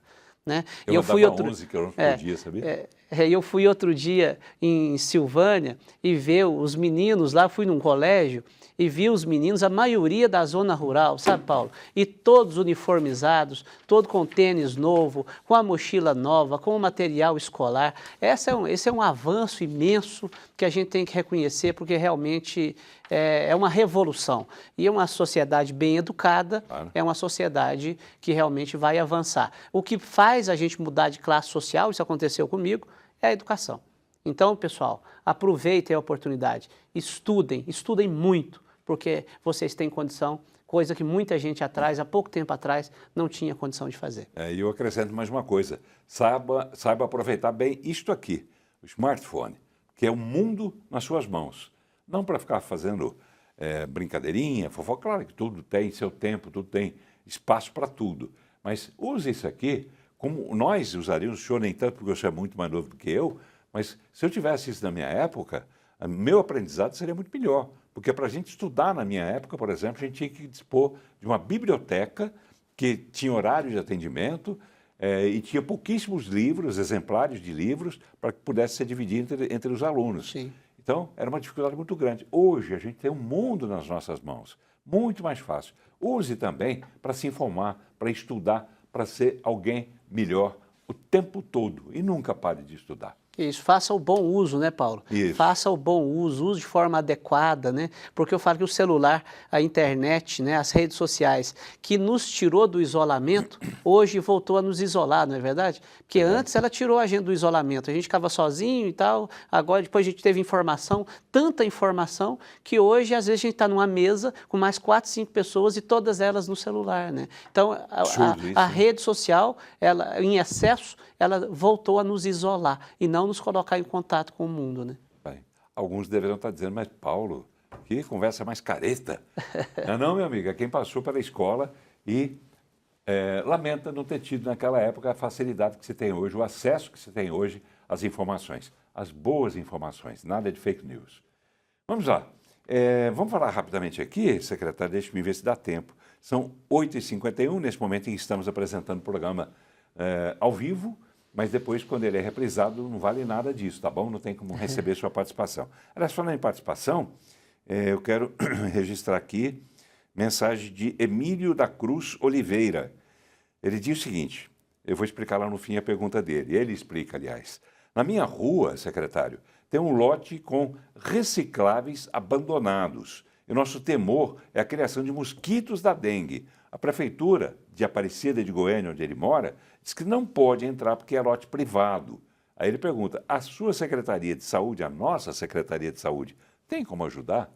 Né? Eu fui 11 quilômetros por dia, sabia? Eu fui outro dia em Silvânia e ver os meninos lá, fui num colégio e vi os meninos, a maioria da zona rural, sabe, Paulo? E todos uniformizados, todo com tênis novo, com a mochila nova, com o material escolar. Esse é um avanço imenso que a gente tem que reconhecer, porque realmente é uma revolução. E é uma sociedade bem educada, é uma sociedade que realmente vai avançar. O que faz a gente mudar de classe social, isso aconteceu comigo, é a educação. Então, pessoal, aproveitem a oportunidade, estudem muito, porque vocês têm condição, coisa que muita gente atrás, há pouco tempo atrás, não tinha condição de fazer. E eu acrescento mais uma coisa, saiba aproveitar bem isto aqui, o smartphone, que é o mundo nas suas mãos. Não para ficar fazendo brincadeirinha, fofoca, claro que tudo tem seu tempo, tudo tem espaço para tudo. Mas use isso aqui, como nós usaríamos, o senhor nem tanto, porque o senhor é muito mais novo do que eu, mas se eu tivesse isso na minha época, meu aprendizado seria muito melhor. Porque para a gente estudar na minha época, por exemplo, a gente tinha que dispor de uma biblioteca que tinha horário de atendimento e tinha pouquíssimos livros, exemplares de livros, para que pudesse ser dividido entre os alunos. Sim. Então, era uma dificuldade muito grande. Hoje, a gente tem um mundo nas nossas mãos, muito mais fácil. Use também para se informar, para estudar, para ser alguém melhor o tempo todo e nunca pare de estudar. Isso, faça o bom uso, né, Paulo? Isso. Faça o bom uso, use de forma adequada, né? Porque eu falo que o celular, a internet, né, as redes sociais, que nos tirou do isolamento, hoje voltou a nos isolar, não é verdade? Porque antes ela tirou a gente do isolamento, a gente ficava sozinho e tal, agora depois a gente teve informação, tanta informação, que hoje às vezes a gente está numa mesa com mais 4, 5 pessoas e todas elas no celular, né? Então, a rede social, ela, em excesso, ela voltou a nos isolar e não nos colocar em contato com o mundo, né? Bem, alguns deverão estar dizendo, mas Paulo, que conversa mais careta. Não, meu amigo, é quem passou pela escola e lamenta não ter tido naquela época a facilidade que se tem hoje, o acesso que se tem hoje às informações, às boas informações, nada de fake news. Vamos lá, vamos falar rapidamente aqui, secretário, deixa-me ver se dá tempo. São 8h51, nesse momento em que estamos apresentando o programa ao vivo, mas depois, quando ele é reprisado, não vale nada disso, tá bom? Não tem como receber sua participação. Aliás, falando em participação, eu quero registrar aqui mensagem de Emílio da Cruz Oliveira. Ele diz o seguinte, eu vou explicar lá no fim a pergunta dele, ele explica, aliás. Na minha rua, secretário, tem um lote com recicláveis abandonados. E o nosso temor é a criação de mosquitos da dengue. A prefeitura de Aparecida de Goiânia, onde ele mora, diz que não pode entrar porque é lote privado. Aí ele pergunta, a sua Secretaria de Saúde, a nossa Secretaria de Saúde, tem como ajudar?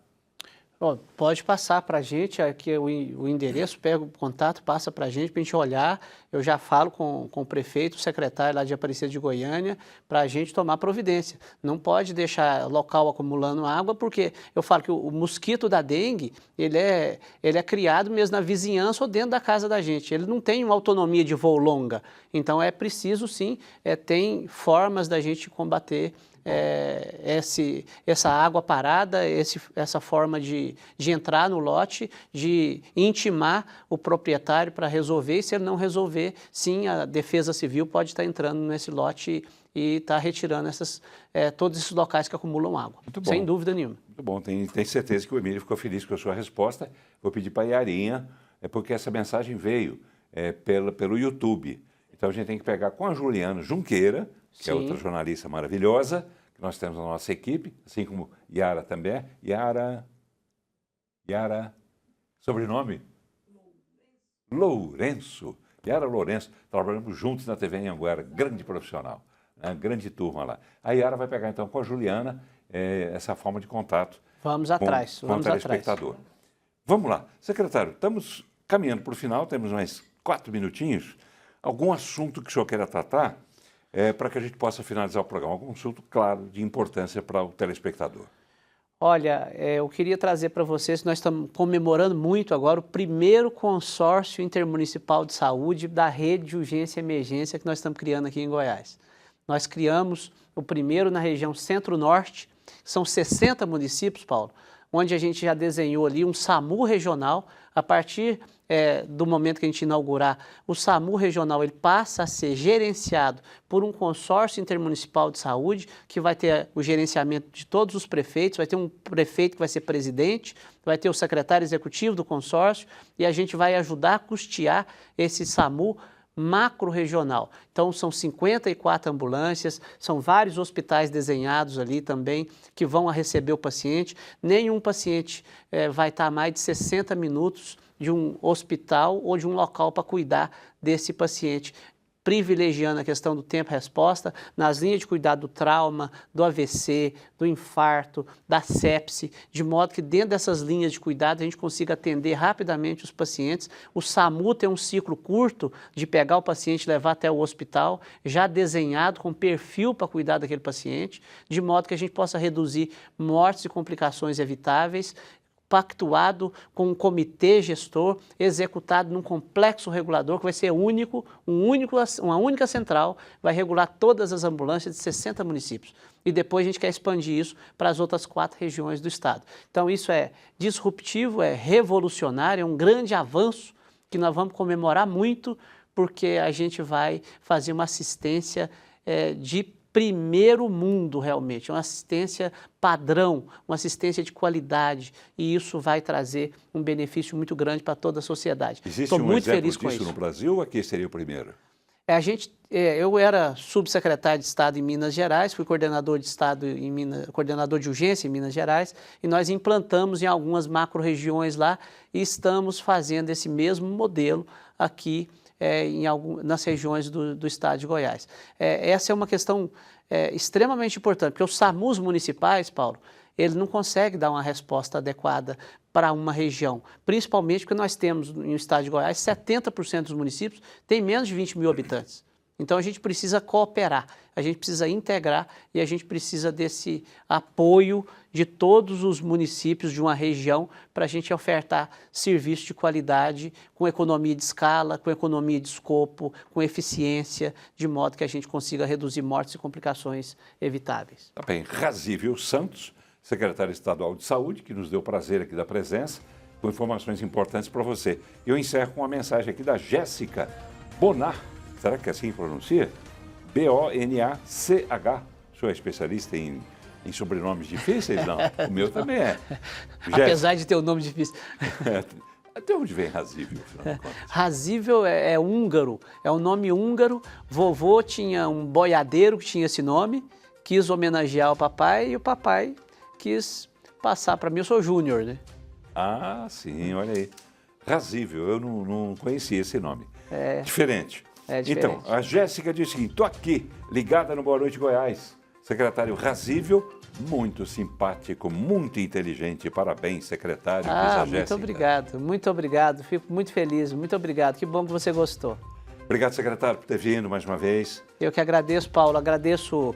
Bom, pode passar para a gente, aqui o endereço, pega o contato, passa para a gente olhar. Eu já falo com o prefeito, o secretário lá de Aparecida de Goiânia, para a gente tomar providência. Não pode deixar local acumulando água, porque eu falo que o mosquito da dengue, ele é criado mesmo na vizinhança ou dentro da casa da gente. Ele não tem uma autonomia de voo longa. Então é preciso sim, tem formas da gente combater essa água parada, essa forma de entrar no lote, de intimar o proprietário para resolver, e se ele não resolver, sim, a Defesa Civil pode estar entrando nesse lote e estar retirando todos esses locais que acumulam água, sem dúvida nenhuma. Muito bom, tenho certeza que o Emílio ficou feliz com a sua resposta. Vou pedir para a Iarinha, porque essa mensagem veio pelo YouTube. Então a gente tem que pegar com a Juliana Junqueira, que é outra jornalista maravilhosa, que nós temos na nossa equipe, assim como Yara também. Yara, sobrenome? Lourenço. Yara Lourenço, trabalhamos juntos na TV Anhanguera, grande profissional, né? Grande turma lá. A Yara vai pegar então com a Juliana essa forma de contato. Vamos atrás, com o telespectador. Vamos lá. Secretário, estamos caminhando para o final, temos mais 4 minutinhos. Algum assunto que o senhor queira tratar? Para que a gente possa finalizar o programa, algum assunto, claro, de importância para o telespectador. Olha, eu queria trazer para vocês, nós estamos comemorando muito agora o primeiro consórcio intermunicipal de saúde da rede de urgência e emergência que nós estamos criando aqui em Goiás. Nós criamos o primeiro na região Centro-Norte, são 60 municípios, Paulo, onde a gente já desenhou ali um SAMU regional. A partir do momento que a gente inaugurar, o SAMU regional ele passa a ser gerenciado por um consórcio intermunicipal de saúde, que vai ter o gerenciamento de todos os prefeitos, vai ter um prefeito que vai ser presidente, vai ter o secretário executivo do consórcio, e a gente vai ajudar a custear esse SAMU macro-regional. Então, são 54 ambulâncias, são vários hospitais desenhados ali também que vão receber o paciente. Nenhum paciente vai estar a mais de 60 minutos de um hospital ou de um local para cuidar desse paciente. privilegiando a questão do tempo-resposta nas linhas de cuidado do trauma, do AVC, do infarto, da sepse, de modo que dentro dessas linhas de cuidado a gente consiga atender rapidamente os pacientes. O SAMU tem um ciclo curto de pegar o paciente e levar até o hospital, já desenhado com perfil para cuidar daquele paciente, de modo que a gente possa reduzir mortes e complicações evitáveis, pactuado com um comitê gestor, executado num complexo regulador que vai ser único, uma única central, vai regular todas as ambulâncias de 60 municípios. E depois a gente quer expandir isso para as outras 4 regiões do estado. Então isso é disruptivo, é revolucionário, é um grande avanço que nós vamos comemorar muito, porque a gente vai fazer uma assistência de primeiro mundo, realmente, uma assistência padrão, uma assistência de qualidade, e isso vai trazer um benefício muito grande para toda a sociedade. Existe um exemplo disso no Brasil ou aqui seria o primeiro? Eu era subsecretário de Estado em Minas Gerais, fui coordenador de Estado coordenador de urgência em Minas Gerais, e nós implantamos em algumas macro-regiões lá e estamos fazendo esse mesmo modelo aqui nas regiões do estado de Goiás. Essa é uma questão extremamente importante, porque os SAMUs municipais, Paulo, ele não consegue dar uma resposta adequada para uma região, principalmente porque nós temos no estado de Goiás 70% dos municípios têm menos de 20 mil habitantes. Então a gente precisa cooperar, a gente precisa integrar e a gente precisa desse apoio de todos os municípios de uma região para a gente ofertar serviço de qualidade, com economia de escala, com economia de escopo, com eficiência, de modo que a gente consiga reduzir mortes e complicações evitáveis. Tá bem, Razível Santos, secretário estadual de saúde, que nos deu o prazer aqui da presença, com informações importantes para você. Eu encerro com uma mensagem aqui da Jéssica Bonar. Será que é assim que pronuncia? B-O-N-A-C-H. O senhor é especialista em sobrenomes difíceis? Não, o meu também é. Apesar de ter um nome difícil. Até onde vem Razível? Razível é húngaro, é um nome húngaro. Vovô tinha um boiadeiro que tinha esse nome, quis homenagear o papai e o papai quis passar para mim. Eu sou Júnior, né? Ah, sim, olha aí. Razível, eu não conhecia esse nome. Diferente. Então, a Jéssica disse o seguinte: estou aqui, ligada no Boa Noite Goiás. Secretário Razível, muito simpático, muito inteligente. Parabéns, secretário. Diz a Jéssica. Muito obrigado. Fico muito feliz, muito obrigado. Que bom que você gostou. Obrigado, secretário, por ter vindo mais uma vez. Eu que agradeço, Paulo. Agradeço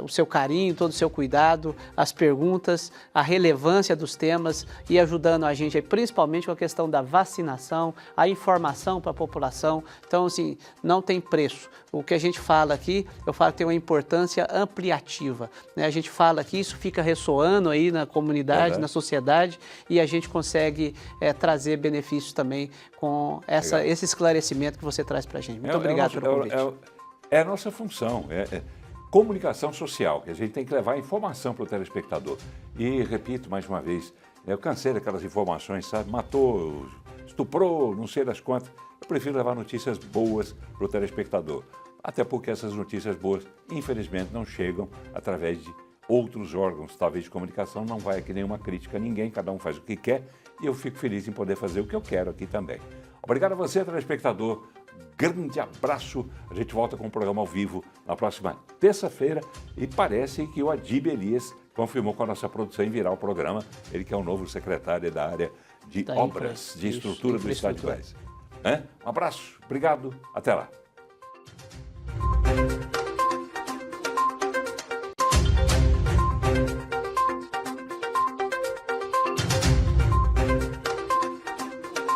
o seu carinho, todo o seu cuidado, as perguntas, a relevância dos temas e ajudando a gente, principalmente com a questão da vacinação, a informação para a população. Então, assim, não tem preço. O que a gente fala aqui, eu falo que tem uma importância ampliativa, né? A gente fala que isso fica ressoando aí na comunidade, na sociedade, e a gente consegue trazer benefícios também com esse esclarecimento que você traz para a gente. Muito obrigado pelo convite. É a nossa função, comunicação social, que a gente tem que levar informação para o telespectador. E, repito mais uma vez, eu cansei daquelas informações, sabe? Matou, estuprou, não sei das quantas. Eu prefiro levar notícias boas para o telespectador. Até porque essas notícias boas, infelizmente, não chegam através de outros órgãos, talvez de comunicação. Não vai aqui nenhuma crítica a ninguém, cada um faz o que quer. E eu fico feliz em poder fazer o que eu quero aqui também. Obrigado a você, telespectador. Grande abraço. A gente volta com o programa ao vivo na próxima terça-feira e parece que o Adib Elias confirmou com a nossa produção em virar o programa, ele que é o novo secretário da área de obras, de estrutura do Estado de Goiás. Um abraço, obrigado, até lá.